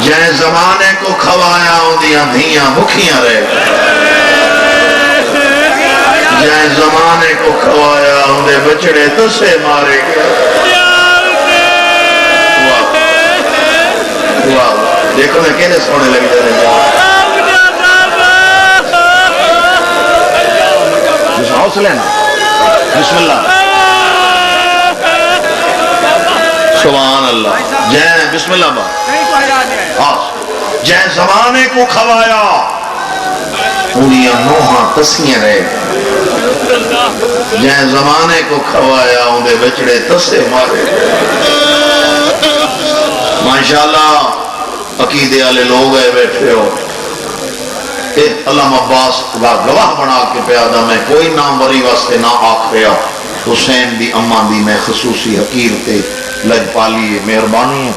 جائے زمانے کو کھوایا اندیاں دھیاں بکھیاں رہے جائے زمانے کو کھوایا اندے بچڑے تسے مارے گئے واہ دیکھو میں کہنے سونے لگی جانے حوصلے نا بسم اللہ سبحان اللہ جائے بسم اللہ بات جائے زمانے کو کھوایا انہیں نوہاں تسیاں رہے جائے زمانے کو کھوایا انہیں بچڑے تسے مارے ماشاءاللہ عقیدے والے لوگ ہے بیٹھے ہو علامہ عباس گواہ بنا کے پیادا میں کوئی نام وری واسطے نہ آکھ رہا حسین دی امان دی میں خصوصی حقیر تے لج پالی مہربانی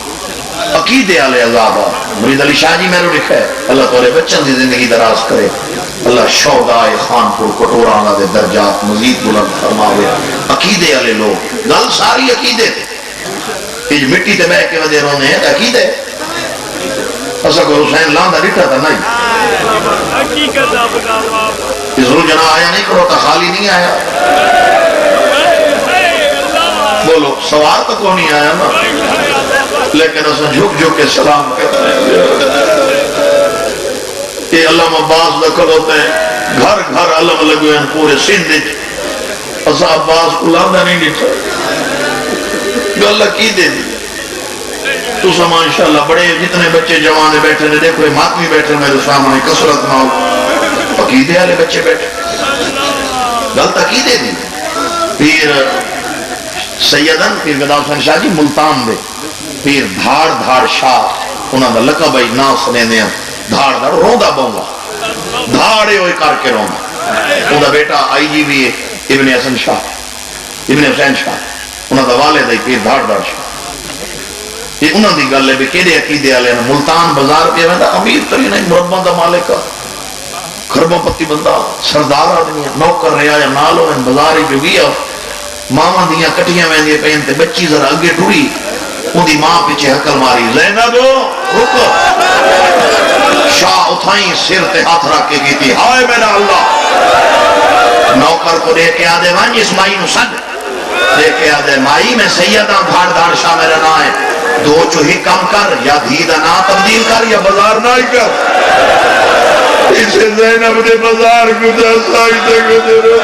عقیدے والے عذاب مرید علی شاہ جی میرے لکھا ہے اللہ تعالی بچن دی زندگی دراز کرے اللہ شہدائے خانپور کٹورانا دے درجات مزید بلند فرماوے عقیدے والے لوگ گل ساری عقیدے تھے مٹی تے بہ کے ودے رونے ہیں عقیدے ایسا کوئی حسین لاندہ ڈٹھا تھا نہیں ضرور جنا آیا نہیں کرو تا خالی نہیں آیا بولو سوال تو کو نہیں آیا نا لیکن اسا جھک جھک کے سلام کرتے ہیں یہ علم عباس دکھل ہوتے ہیں گھر گھر علم لگوئے ہیں پورے سندھ اسا عباس کو لاندہ نہیں ڈٹھا گل کی دے دی تو سا ماشاءاللہ بڑے جتنے بچے جوانے بیٹھے نے دیکھو ماتمی بیٹھے میرے سامنے کسرت نہ ہو عقیدے والے بچے بیٹھے غلط عقیدے دی پھر سیدن پھر گدا حسین شاہ جی ملتان دے پھر دھاڑ دھاڑ شاہ انہاں دا لقب ای ناس لیندے ہیں دھاڑ دھاڑ روندا بونگا دھاڑے ہوئے کر کے روندا انہاں دا بیٹا آئی جی بھی ابن حسن شاہ ابن حسین شاہ انہاں دا والد ہے پھر دھاڑ دھاڑ شاہ یہ انہوں دی گل ہے بھی کیڑے عقیدے والے نے ملتان بازار پہ ویندا امیر ترین مرباں دا مالک خربوں پتی بندہ سردار آدمی نوکر رہا یا نال ہوئے بازار ہی جو گیا ماما دیاں کٹیاں ویندیاں پین تے بچی ذرا اگے ٹری ان دی ماں پیچھے حکل ماری زینب رک شاہ اتھائیں سر تے ہاتھ رکھ کے گئی تھی ہائے میرا اللہ نوکر کو دے کے آدھے وانج اس مائی نو سد دے کے آدھے مائی میں سیدہ دھاڑ دھاڑ شاہ میرا نام ہے دو چوہی کم کر، یا دھی دا نا تبدیل کر یا بازار نہ ہی کر. اسے زینب دے بازار گزا ساجدہ گزرو.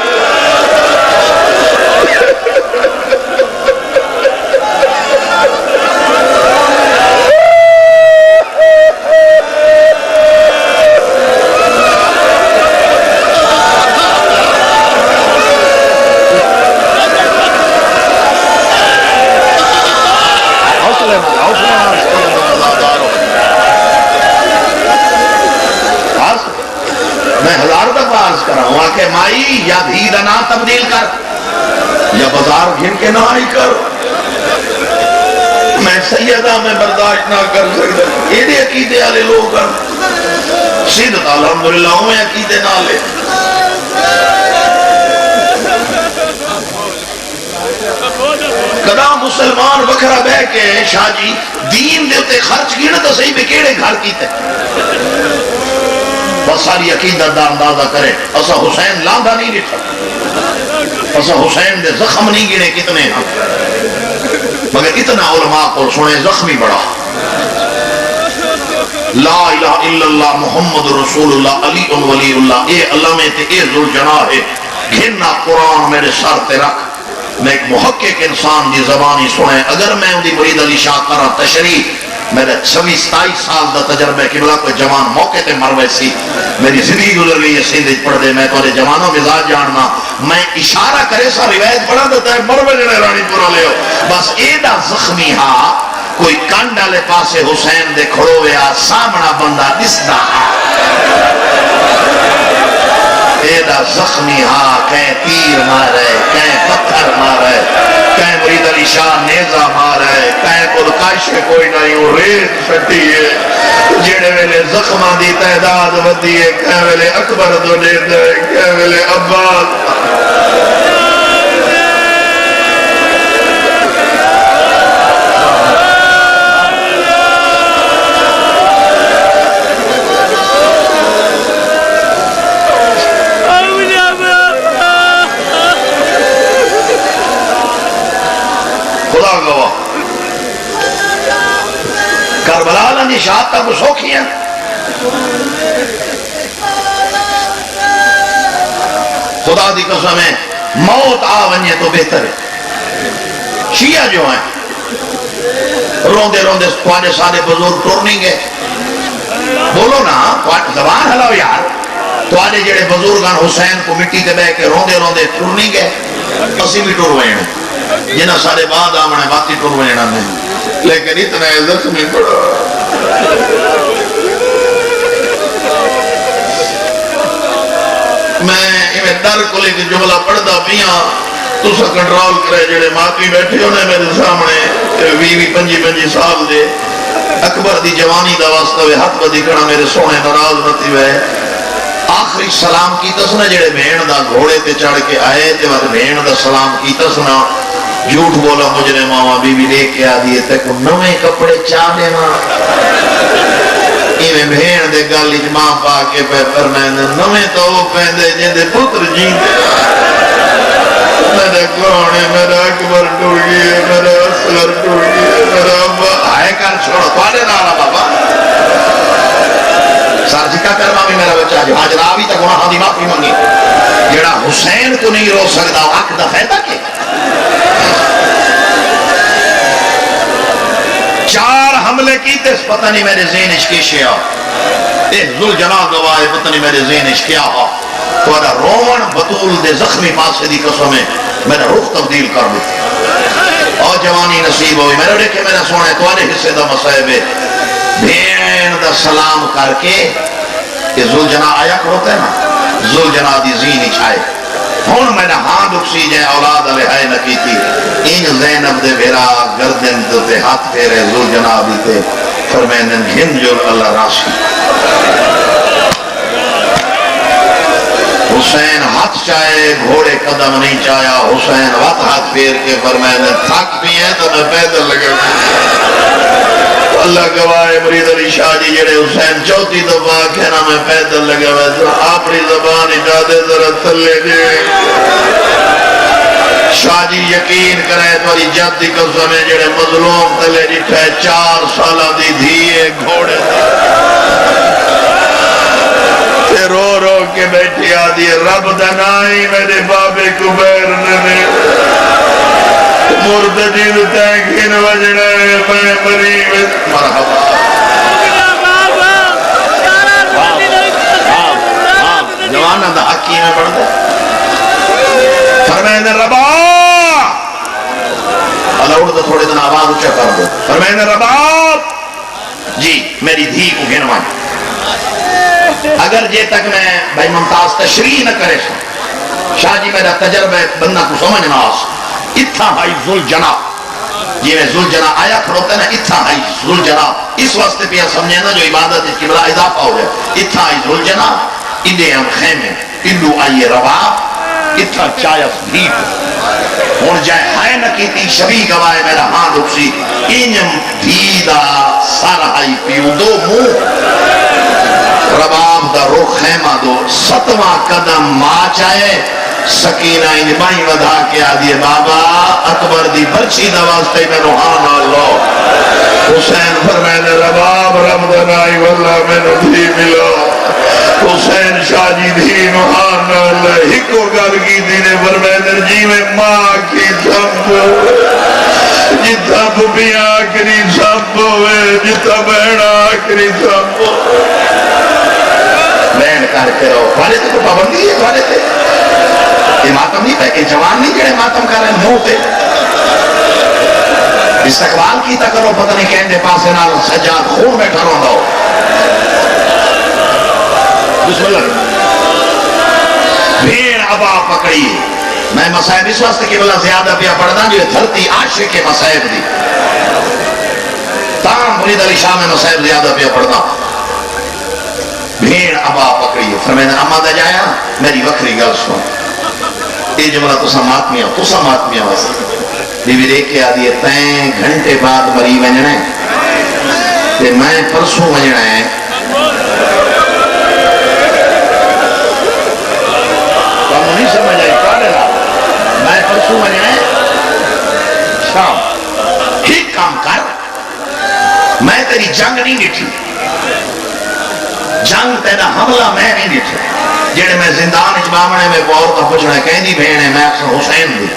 میں ہزار دفعہ عرض کر رہا ہوں کہ مائی یا دھی دا نا تبدیل کر یا بازار گھن کے نہ ہی کر. میں سیدہ میں برداشت نہ کر سکتا. یہ عقیدے والے لوگ سیدت الحمدللہ میں عقیدے نہ لے. کدا مسلمان وکھرا بہ کے شاہ جی دین دیتے خرچ گھن تو صحیح بے کیڑے گھر کیتے بس ساری عقیدت دا اندازہ کرے. اسا حسین لاندھا نہیں ڈٹھا، اسا حسین دے زخم نہیں گنے کتنے ہیں، مگر اتنا علماء کو سنے زخمی بڑا. لا الہ الا اللہ محمد رسول اللہ علی ولی اللہ. اے اللہ میں تے اے ذوالجناح ہے گھننا قرآن میرے سر تے رکھ. میں ایک محقق انسان دی زبانی سنے اگر میں ان دی مرید علی شاہ کرا تشریح میرے 26-27 سال دا تجربہ قبلہ کوئی جوان موقع تے مروے سی. میری زندگی گزر گئی ہے سندھ پڑھ دے. میں تو جوانوں مزاج جاننا. میں اشارہ کرے سا روایت پڑھا دیتا ہے مروے جنے رانی پورا لے ہو. بس ایڈا زخمی ہا کوئی کنڈ والے پاسے حسین دے کھڑو ہوا سامنا بندہ دسدا ہا. ایڈا زخمی ہا کہیں تیر مارے کہیں پتھر مارے کہیں مرید علی شاہ نیزہ مارے کہیں کل کاشے کوئی نہیں ہو ریت چھٹی ہے. جیڑے ویلے زخمہ دی تعداد ودی ہے کہیں ویلے اکبر دو نیت ہے کہیں ویلے عباس. خدا گواہ کربلا لنجی شہادت تک سوکھی ہیں. خدا دی قسم ہے موت آ ونجے تو بہتر ہے. شیعہ جو ہیں روندے روندے توانے سارے بزرگ ٹر نہیں گئے. بولو نا زبان ہلاو یار. توانے جڑے بزرگان حسین کو مٹی تے بے کے روندے روندے ٹر نہیں گئے. اسی بھی ٹر وے ہیں جنہ سارے بعد آمنے باتی ٹر وینا میں. لیکن اتنا زخمی پڑا میں ایمیں ڈر کو لے کے جملہ پڑھدا پیاں تو سا کنٹرول کرے. جڑے ماتی بیٹھے ہونے میرے سامنے 20-25 سال دے اکبر دی جوانی دا واسطہ وے ہاتھ بدی کھڑا میرے سونے ناراض نتی وے. آخری سلام کی تسنا جڑے بہن دا گھوڑے تے چڑھ کے آئے تے وقت بہن دا سلام کی تسنا جھوٹ بولا مجھنے ماما بی بی لے کے آ دیئے تے کو نویں کپڑے چاہ دے ماں. ایمیں بہن دے گالی ماں پا کے پہ فرمائے نویں تو وہ پہندے جن دے پتر جین دے. میرا کون ہے میرا اکبر ٹوڑ گئی ہے میرا اصغر ٹوڑ گئی ہے میرا ابا آئے کر چھوڑو توڑے نارا بابا. سار جکا کرما بھی میرا بچہ جو حاج راوی تک وہاں دی معافی مانگی. جڑا حسین کو نہیں رو سکتا حق دا فیدہ کے 4 حملے کی تے پتہ نہیں میرے ذہن اشکیشے آ. ذوالجناح گواہ پتہ نہیں میرے ذہن اشکیا آ. تو ادا رومن بطول دے زخمی پاسے دی قسمیں میرا رخ تبدیل کر دیتا اور جوانی نصیب ہوئی. میرے دیکھے میرا سونے توارے حصے دا مسائب ہے بھین دا سلام کر کے یہ ذوالجناح آیا کروتا ہے نا ذوالجناح دی زین اچھائے. ہون میں نے ہاں دکسی جائے اولاد علیہ ہے نکیتی ان زینب دے بھیرا گردن تے ہاتھ پھیرے ذوالجناح بھی تے فرمینن گھنجل اللہ راشی. حسین ہاتھ چاہے گھوڑے قدم نہیں چاہیا. حسین ہاتھ پھیر کے فرمینن تھک بھی ہیں تو میں پیدل لگا. اللہ گواہ مرید علی شاہ جی جڑے حسین چوتھی دفعہ کہنا میں پیدل لگا میں اپنی زبان اجازے ذرا تھلے دے شاہ جی یقین کرے تاری جد دی قسم ہے جڑے مظلوم تلے جٹھے 4 سالہ دی دھیے گھوڑے تے رو رو کے بیٹھی آدھی رب دنائی میرے بابے کبیر نے مرتجید تینکین وجڑے میں مریب مرحبا جوانہ دا حقی میں پڑھ دے فرمائن ربا اللہ اڑ تو تھوڑے دن آواز اچھا کر دو فرمائن ربا جی میری دھی کو گنوائیں اگر جے تک میں بھائی ممتاز تشریح نہ کرے شاہ جی میرا تجربہ بندہ کو سمجھنا اتھا بھائی ذل جناب یہ میں ذل جناب آیا کھڑوتا ہے نا اتھا بھائی ذل جناب اس واسطے پہ سمجھے نا جو عبادت اس کی بلا اضافہ ہو جائے اتھا آئی ذل جناب ادھے ہم خیمے ادھو آئیے رباب اتھا چایس بھیٹ ہون جائے ہائے نہ کیتی شبی گوائے میرا ہاں رکسی انجم دھیدہ سارہائی پیو دو مو رباب دا روح خیمہ دو 7واں قدم ماں چاہے سکینہ انجمائی ودھا کے آدھیے بابا اکبر دی برچی دواستے میں روحان اللہ حسین فرمائنے رباب رب دنائی واللہ میں نے دھی ملو حسین شاہ جی دھی روحان اللہ ہکو گل کی دینے فرمائنے جی میں ماں کی سب جتا بھوپی آکری سب ہوئے جتا بہن آکری سب بہن کر کے رہو والے تھے کو پابندی ہے والے تھے یہ ماتم نہیں پہ جوان نہیں جڑے ماتم کر رہے ہیں منہ تے استقبال کیتا کرو پتہ نہیں کہنے پاسے نال سجاد خون میں ٹھروں دو بسم اللہ بھین ابا پکڑی میں مسائب اس واسطے کی بلا زیادہ پیا پڑھنا جو دھرتی عاشق کے مسائب دی تام مرید علی شاہ میں مسائب زیادہ پیا پڑھنا بھین ابا پکڑی فرمائنے اما دا جایا میری وکری گل سن یہ جملہ تو سماتمیاں واسطے بی بی دیکھ کے آدھی ہے تین گھنٹے بعد مری ونجنے تے میں پرسوں ونجنے ہیں تو ہم نہیں سمجھ آئی کالے رہا میں پرسوں ونجنے شام ٹھیک کام کر میں تیری جنگ نہیں ڈٹھی جنگ تیرا حملہ میں نہیں ڈٹھی جڑے میں زندان اجبامنے میں بہت کا پوچھنا ہے کہیں دی بہن ہے میں اکثر حسین دی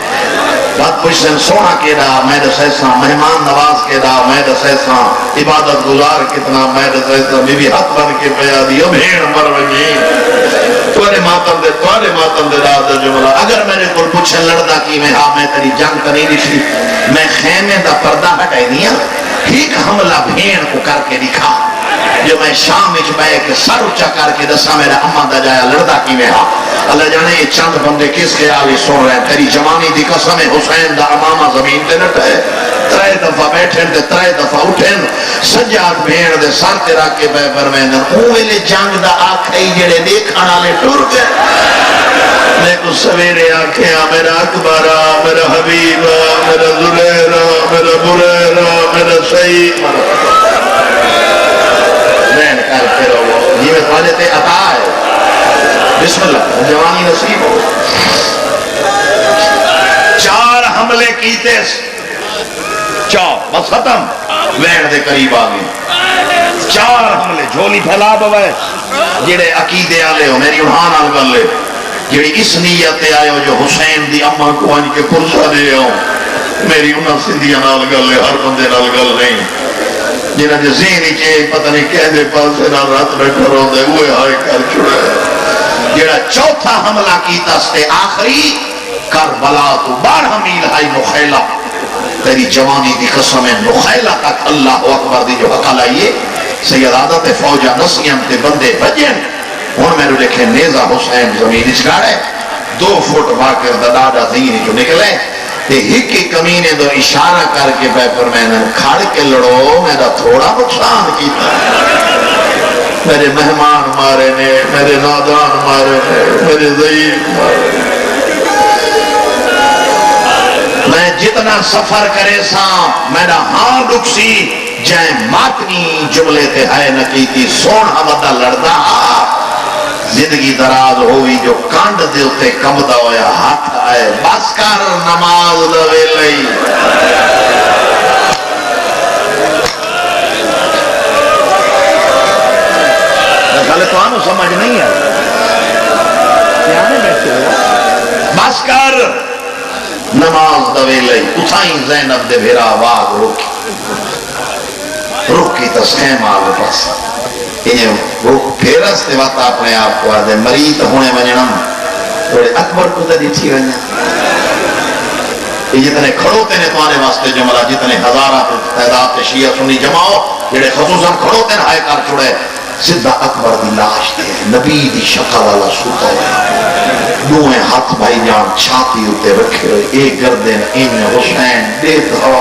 بات پوچھتے سونا کے رہا میں دسیسا مہمان نواز کے رہا میں دسیسا عبادت گزار کتنا میں دسیسا بی بی حق بن کے پیا دی اب بہن مر وگی توڑے ماتم دے رہا دا جملہ اگر میں نے کل پوچھن لڑدا کی میں ہاں میں تری جنگ کا نہیں دکھی میں خیمے دا پردہ ہٹائی دیا ٹھیک حملہ بہن کو کر کے دکھا جو میں شام اچ بے کے سر اچھا کر کے دسا میرا اما دا جایا لڑدا کی میں ہاں اللہ جانے یہ چند بندے کس خیالی سن رہے ہیں تیری جوانی دی قسم حسین دا امامہ زمین تے نٹے 3 دفعہ بیٹھن تے 3 دفعہ اٹھن سجاد بھین دے سر تے رکھ کے بے فرمائن اوہلے جنگ دا آکھائی جڑے دیکھن والے ٹر گئے میں کو سویرے آنکھیں میرا اکبرہ میرا حبیبہ میرا زلیرہ میرا بریرہ میرا سعید بہن کر کے رہو یہ میں خواجہ تے عطا ہے بسم اللہ جوانی نصیب ہو 4 حملے کیتے 4 بس ختم وین دے قریب آگئے 4 حملے جھولی پھیلا بوائے جڑے عقیدے آلے ہو میری اڑھان آل کر لے جڑی اس نیت آئے ہو جو حسین دی اماں کو آنی کے پرسہ دے ہو میری انہاں سندھیاں نال گل لے ہر بندے نال گل نہیں جنہاں جے ذہنی چے پتہ نہیں کہہ دے پاسے نال رات بیٹھا رو دے ہوئے ہائے کر چھڑے جڑا چوتھا حملہ کیتا ستے آخری کربلا تو 12 میل ہائی نخیلہ تیری جوانی دی قسم نخیلہ تک اللہ اکبر دی جو حق لائیے سید عادت فوجہ نسیم تے بندے بجن ان میں رو لکھے نیزہ حسین زمین اچھگاڑے 2 فٹ واقع دادا زینی جو نکلے تے ہکی کمینے دو اشارہ کر کے بے پر میں نے کھڑ کے لڑو میرا تھوڑا نقصان کیتا میرے مہمان مارے نے میرے نادان مارے نے میرے ضعیف مارے نے میں جتنا سفر کرے سا میرا ہاں لکسی جائیں ماتنی جملے تے ہے نکیتی سون حمدہ لڑدا زندگی دراز ہوئی جو کانڈ دے اتے کمدا ہویا ہاتھ آئے بس کر نماز دا ویلے گل تو آنو سمجھ نہیں ہے بس کر نماز دا ویلے اتھائیں زینب دے بھیرا آواز روکی تو سہم آگے پاس وہ پھیرس تے وقت اپنے آپ کو آدھے مریض ہونے ونجنم تھوڑے اکبر کو تے ڈٹھی ونجا جتنے کھڑوتے نے تو آنے واسطے جملہ جتنے ہزارہ تعداد شیعہ سنی جماؤ جڑے خصوصاً کھڑوتے نے ہائے کر چھوڑے سدھا اکبر دی لاش دے نبی دی شکل والا سوتا ہوا دوئے ہاتھ بھائی جان چھاتی ہوتے رکھے ہوئے ایک گردن ان حسین دیتا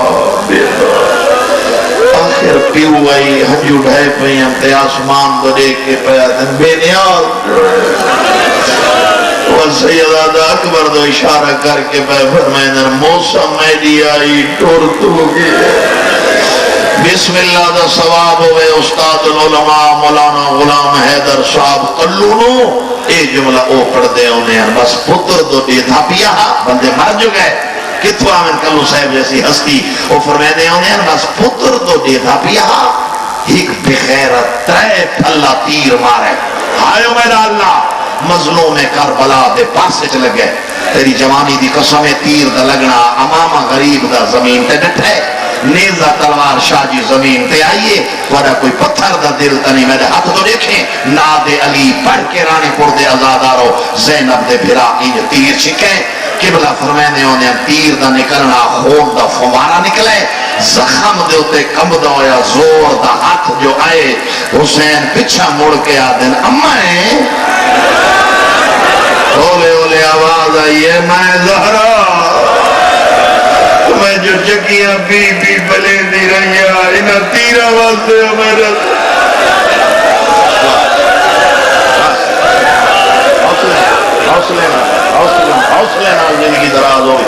آخر پیو آئی ہنجو ڈھائے پئی ہم تے آسمان دو دیکھ کے پیا دن بے نیاز وہ سیدہ اکبر دو اشارہ کر کے پہ فرمائنر موسم میڈی آئی ٹور تو گئے بسم اللہ دا ثواب ہوئے استاد العلماء مولانا غلام حیدر صاحب قلونو اے جملہ او پڑھ دے انہیں بس پتر دو دیدھا پیا بندے مر جو گئے کتو آمین کلو صاحب جیسی ہستی وہ فرمیدے انہیں بس پتر دو دیدھا پیا ایک بغیرت ترے پھلا تیر مارے آئیو میرا اللہ مظلوم کربلا دے پاسے چلے گئے تیری جوانی دی قسم تیر دا لگنا امامہ غریب دا زمین تے ڈٹھے نیزہ تلوار شاجی زمین تے آئیے وڑا کوئی پتھر دا دل تنی میرے ہاتھ تو دیکھیں ناد علی پڑھ کے رانی پور دے ازادارو زینب دے بھرا انج تیر چھکیں قبلہ فرمینے ہونے تیر دا نکلنا خون دا فوارا نکلے زخم دے ہوتے کمدہ ہویا زور دا ہاتھ جو آئے حسین پچھا مڑ کے آدن امائیں اولے اولے آواز آئیے میں زہرہ میں جو چکیاں بی بلے دی رہی ہے انہا تیرہ واسطے ہمارا حوصلے نال زندگی دراز ہوئی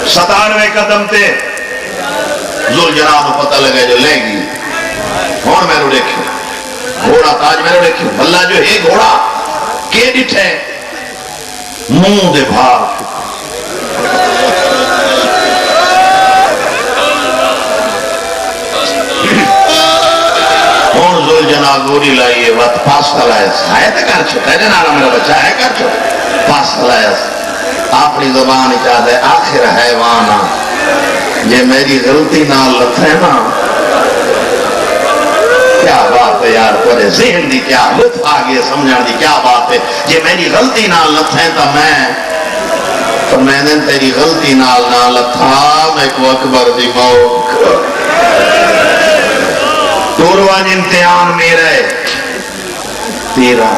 97 قدم تے ذوالجلال کو پتہ لگے جو لے گی کون میں رو دیکھیں گھوڑا تاج میں رو دیکھیں اللہ جو ہے گھوڑا کے ڈٹھے منہ دے بھار کون ذوالجلال گوری لائیے وقت پاس لائے ہے تو کر چھوٹا ہے جنارا میرا بچہ ہے کر چھوٹا پاس لائے اپنی زبان چاہتے آخر حیوانا یہ میری غلطی نہ لتھے نا کیا بات ہے یار تورے ذہن دی کیا لطف آگئے سمجھان دی کیا بات ہے یہ میری غلطی نہ لتھے تا میں نے تیری غلطی نہ لتھا میں کو اکبر دی موک توروان امتحان میرا ہے تیرا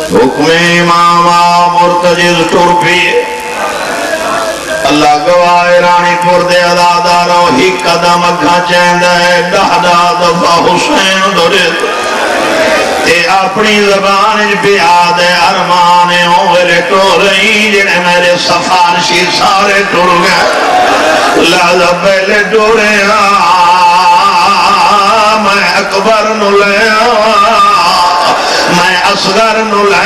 حکم امام مرتجز ٹرپی اللہ گواہ رانی پور دے ادادارو ہی قدم اگھا چیند ہے ڈہڈا دفع حسین دورت تے اپنی زبان بیاد ارمانے ہوئے ٹور رہی جنہیں میرے سفارشی سارے ٹور گئے لہذا پہلے ٹورے میں اکبر نو لے میں اصغر نو لے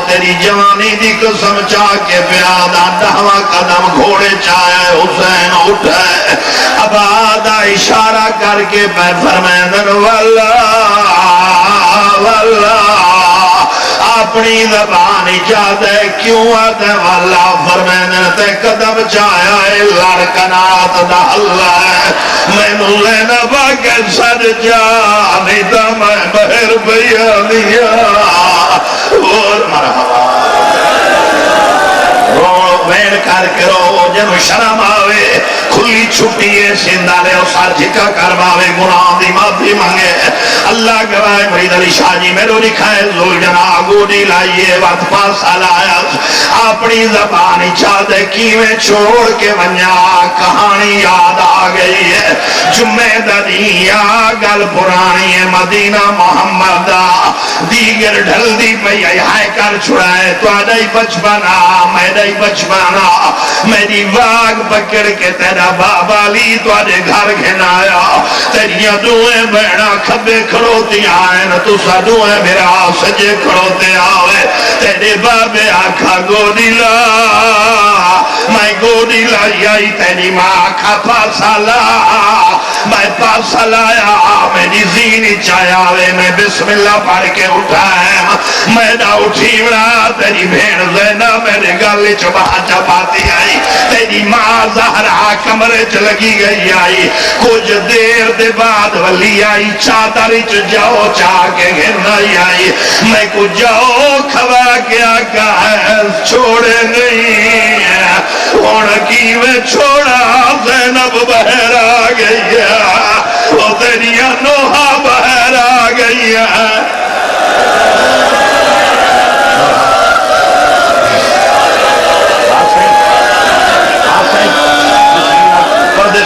تیری جوانی دی قسم چاہ کے پیادا دہوا قدم گھوڑے چاہے حسین اٹھے اب آدھا اشارہ کر کے پہ فرمیدن واللہ اپنی زبانی چاہتے کیوں آتے واللہ فرمیدن تے قدم چاہے لڑکنات دا اللہ میں نلینا باقی سر جانی تا میں بہر بیانیا اور مرحبا وین کر کے رو جنو شرم آوے کھلی چھٹیے سندالے اور سار جھکا کرواوے گناہ دی معافی مانگے اللہ گواہ مرید علی شاہ جی میرو لکھائے زول جنا گوڑی لائیے وقت پاس آلایا اپنی زبانی چاہتے کیویں چھوڑ کے ونیا کہانی یاد آ گئی ہے جمعہ دنیا گل پرانی ہے مدینہ محمد دیگر ڈھل دی پئی ہائے کر چھڑائے تو آدھائی بچپنا میں دائی بچپنا سونا میری واگ پکڑ کے تیرا بابا لی تواڈے گھر گھنایا تیریاں دوئیں بہنا کھبے کھڑوتی آئیں تو سدوئیں میرا سجے کھڑوتے آوے تیرے بابے آکھا گوڑی لا میں گوڑی لائی آئی تیری ماں آکھا پاسا لا میں پاسا لایا میری زینی چایا وے میں بسم اللہ پڑھ کے اٹھایا میں نہ اٹھی بڑا تیری بھین زینہ میرے گلے چبا چپاتی آئی تیری ماں زہرہ کمرے چلگی گئی آئی کچھ دیر دے بعد ولی آئی چادری چ جاؤ چاہ کے گھرنائی آئی میں کچھ جاؤ کھوا کے آگا ہے چھوڑے نہیں اور کی میں چھوڑا زینب بہر آ گئی ہے وہ تیری نوحہ بہر آ گئی ہے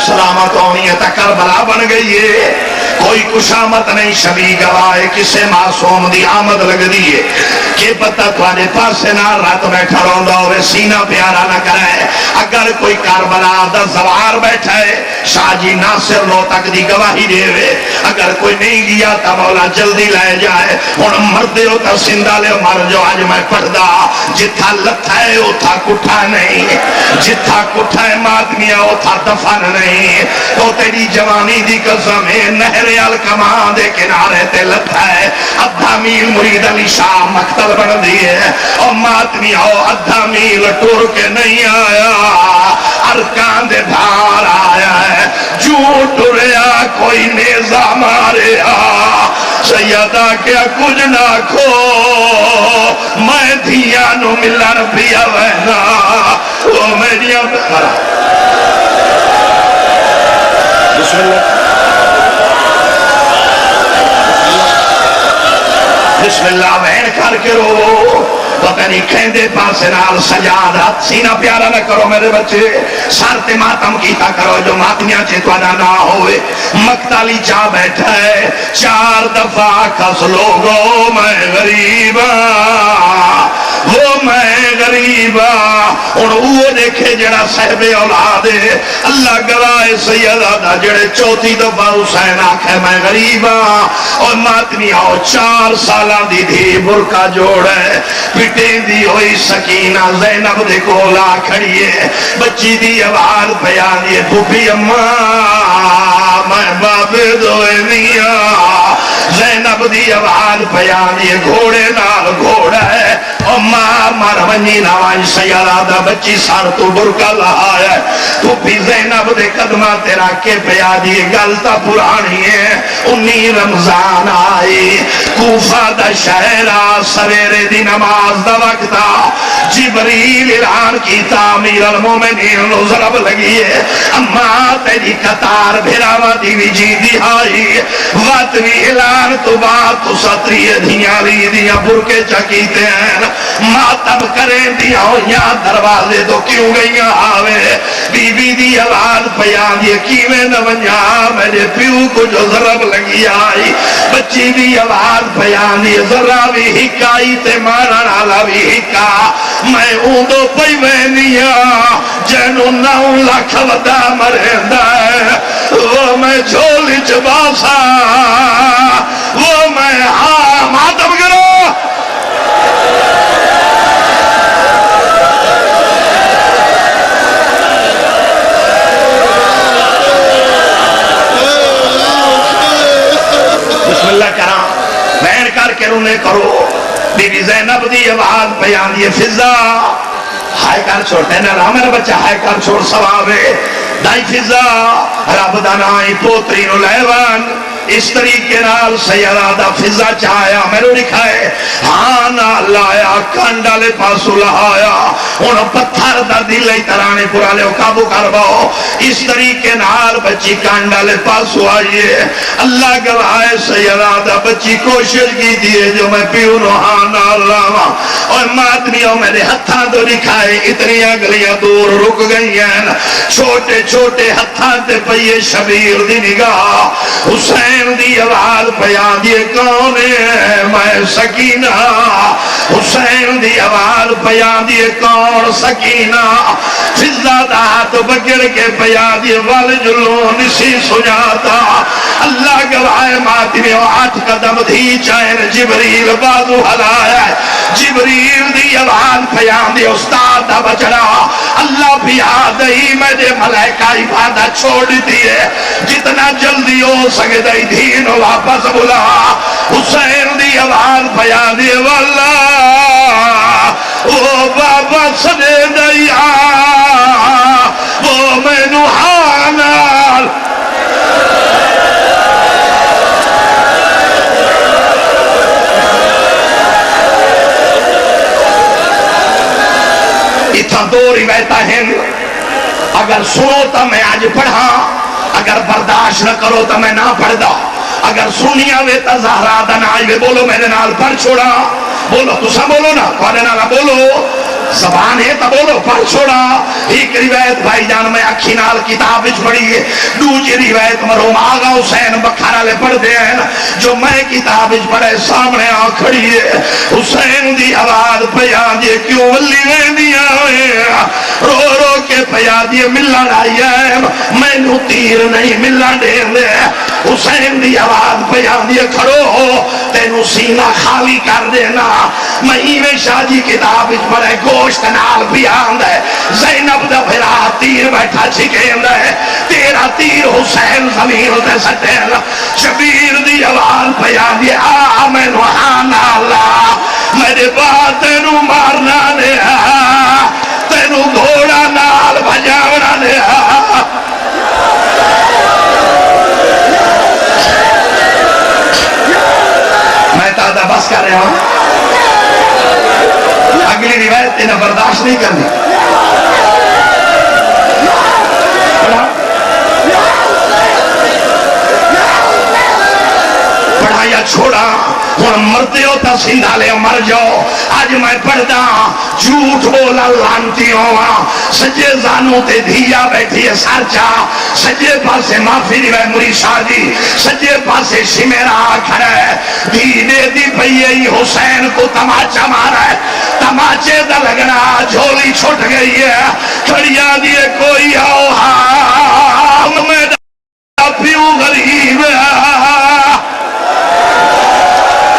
سلامت ہونی ہے تکر بلا بن گئی ہے کوئی کشامت نہیں شبی گواہ کسے معصوم دی آمد لگ دی ہے کہ پتہ توانے پاسے نہ رات بیٹھا روندہ ہوئے سینہ پیارا نہ کرے اگر کوئی کربلا دا زوار بیٹھا ہے شاہ جی ناصر لو تک دی گواہی دے وے اگر کوئی نہیں گیا تا مولا جلدی لائے جائے ان مردے ہوتا سندہ لے مر جو آج میں پڑھ دا جتھا لتھا ہے اتھا کٹھا نہیں جتھا کٹھا ہے مادمیہ اتھا دفن نہیں تو تیری جوانی دی قسم ہے نہر الکمان دے کنارے تے لتھا ہے ادھا میل مرید علی شاہ مقتل بڑھ دیئے اور ماتمی ہو ادھا میل ٹور کے نہیں آیا ارکان دے دھار آیا ہے جو ٹوریا کوئی نیزہ مارے سیدہ کیا کچھ نہ کھو میں دھیانو ملن پیا وینا وہ میری بسم اللہ بسم اللہ وین کر کے رو پتہ نہیں کھیندے پاسے نال سجاد ہاتھ سینہ پیارا نہ کرو میرے بچے سارتے ماتم کیتا کرو جو ماتمیاں چیتوانا نہ ہوئے مقتالی چاہ بیٹھا ہے 4 دفعہ کس لوگو میں غریبا وہ میں غریبا اور وہ دیکھے جڑا صحب اولاد ہے اللہ گواہ سیدہ دا جڑے 4 دفعہ حسین آکھے میں غریبا اور ماتمی آؤ 4 سالہ دی دھی برکا جوڑ ہے پٹیں دی ہوئی سکینہ زینب دے کولا کھڑی ہے بچی دی آواز بیان یہ بھوپی اماں میں بابے دوئے میاں زینب دی آواز بیان یہ گھوڑے نال گھوڑا ہے اماں مرونی نوائی سیارہ دا بچی سار تو برکا لہا ہے بھوپی زینب دے قدمہ تیرا کے پیا دی گلتا پرانی ہے 19 رمضان آئی کوفہ دا شہرہ سویرے دی نماز دا وقتا جبریل اعلان کی تعمیر المومنین نو ضرب لگی ہے اماں تیری قطار بھراوہ دی وجی دی آئی واتوی اعلان تو بات تو ستری دھیاں دیا برکے چکیتے ہیں ماتب کریں دیا ہویاں دروازے تو کیوں گئیاں آوے بی بی دی آواز بیان یہ کیویں نونیا میرے پیو کو جو ضرب لگی آئی بچی دی آواز بیان یہ ذرا بھی ہکائی تے مارا نالا بھی ہکا میں اوندو پئی وینیا جنو 9 لاکھ ودا مرہندہ ہے وہ میں جھولی چباسا وہ میں ہاں ماتم کرو بسم اللہ کرام بہن کر کے رونے کرو بی بی زینب دی آواز بیان یہ فضا ہائے کر چھوڑتے ہیں نا میرا بچہ ہائے کر چھوڑ سوابے دائی فضا رب دانائی پوتری نو لیوان اس طریقے نال سیارہ دا فضا چاہیا میرے لکھا ہے ہاں نہ لایا کانڈا لے پاسو لہایا انہوں پتھر دا دل لئی ترانے پورا لے قابو کر باؤ اس طریقے نال بچی کانڈا لے پاسو آئیے اللہ گواہ سیارہ دا بچی کوشش کی دیئے جو میں پیو نو ہاں نہ لاوا اور مادمیوں میرے ہتھاں تو لکھا ہے اتنی اگلیاں دور رک گئی ہیں چھوٹے چھوٹے ہتھاں تے پئیے شبیر دی نگاہ حسین حسین دی آواز پیا دی کون ہے میں سکینہ حسین دی آواز پیا دی کون سکینہ فضا دا تو بگڑ کے پیا دی وال جلون سی سجاتا اللہ گواہ ماتی میں 8 قدم دھی چین جبریل بازو ہلایا جبریل دی آواز پیا دی استاد دا بچڑا اللہ بھی آدھئی میں دے ملائکہ عبادت چھوڑ دیئے جتنا جلدی ہو سکے دائی دین واپس بلا حسین دی آواز پیا دی واللہ او بابا سنے دیا وہ میں نوحانال اتھا 2 روایتہ ہیں اگر سنو تو میں آج پڑھا اگر برداشت نہ کرو تو میں نہ پڑھ دا اگر سنیا وے تا زہرا دن آئی وے بولو میرے نال پڑھ چھوڑا بولو تو سا بولو نا کونے نالا بولو زبان ہے تا بولو پڑھ چھوڑا ایک روایت بھائی جان میں اکھی نال کتاب اچ پڑھی ہے دوجی روایت مرحوم آغا حسین بکھارا لے پڑھ دے ہیں جو میں کتاب اچ پڑھے سامنے آ کھڑی ہے حسین دی آواز پیا دی کیوں ولی میں دیا رو رو کے پیا دی ملن آئی ہے میں نو تیر نہیں ملن دے دے حسین دی آواز پیا دی کھڑو ہو تینو سینہ خالی کر دینا میں ایویں شاہ جی کتاب اچ پڑھے گوشت نال بھی آند ہے زینب دا پھرا تیر بیٹھا چھکیند ہے تیرا تیر حسین زمین دے سٹے شبیر دی آواز پیا دی میں نوحان اللہ میرے بات تینو مارنا دے تینو گھوڑا نال بجاونا دے میں تادہ بس کر رہا ہوں اگلی روایت انہیں برداشت نہیں کرنی پڑھا یا چھوڑا ہوں مرتے ہو تا سندھا لے مر جاؤ آج میں پڑھدا جھوٹ بولا لانتی ہوا سجے زانوں تے دھیا بیٹھی ہے سارچا سجے پاسے معافی روائے مری شادی سجے پاسے شمیرہ کھڑا ہے دھینے دی پہیے حسین کو تماچا مارا ہے تماچے دا لگنا جھولی چھوٹ گئی ہے کھڑیا دیئے کوئی آؤ ہاں میں دا پیوں غریب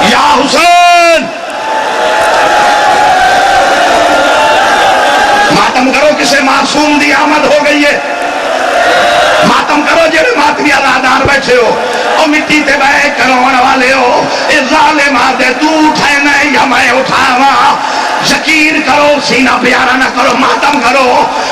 یا حسین ماتم کرو کسے معصوم دی آمد ہو گئی ہے ماتم کرو جڑے ماتمی علادار بیٹھے ہو اور مٹی تے بے کروڑ والے ہو اے ظالم آدھے تو اٹھائے نہیں یا میں اٹھاوا یقین کرو سینہ پیارا نہ کرو ماتم کرو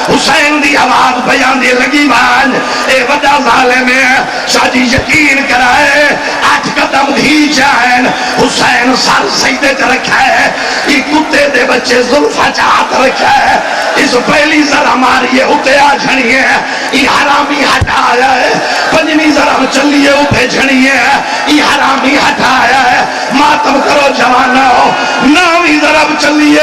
حسین دی آواز بیان دی لگی بان اے وجہ ظالم ہے شاہی یقین کرائے 8 قدم دھی جائن حسین سر سجدے تے رکھا ہے یہ کتے دے بچے ظلفہ چاہت رکھا ہے اس پہلی ذرا ماریے اٹھے آ جھنیے یہ حرامی ہٹایا ہے پنجمی ذرا چلیے اٹھے جھنیے یہ حرامی ہٹایا ہے ماتم کرو جوانا ہو نامی ذرا چلیے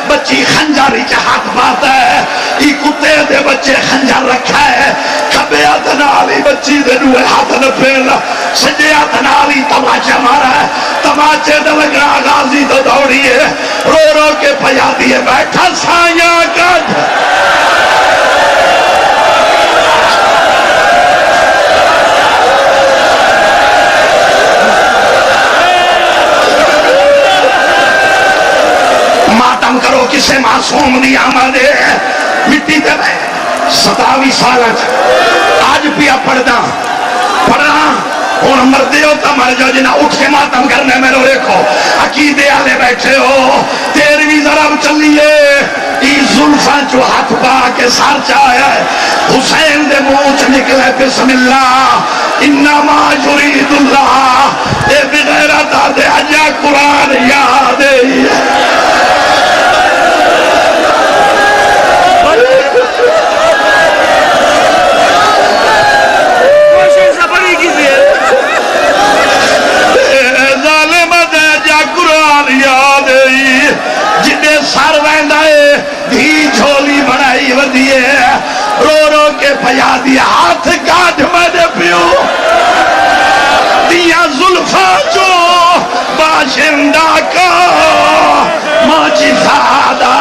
بچی خنجاری چاہت بات ہے یہ کتے دے بچے خنجر رکھا ہے کھبے آتنالی بچی دے دوئے ہاتھ نہ پھیلا سجے آتنالی تماچہ مارا ہے تماچے دے لگنا غازی تو دوڑی ہے رو رو کے پیا دیے بیٹھا سایاں کٹ ماتم کرو کسے معصوم دی آمدے مٹی تے بے 27 سال آج پیا پڑھنا ہوں مردے ہو تو مر جاؤ جنہیں اٹھ کے ماتم کرنے میں رو دیکھو عقیدے والے بیٹھے ہو 13ویں ضرب چلیے یہ زلفہ جو ہاتھ پا کے سار چاہیا ہے حسین دے منہ چ نکلے بسم اللہ انما یرید اللہ اے بغیرت دے اجا قرآن یاد جنہیں سر ویندائے دھی جھولی بڑھائی ودیے رو رو کے پیا دیا ہاتھ کاٹ میں دے پیو دیا زلفا جو باشندہ کا ماجزادہ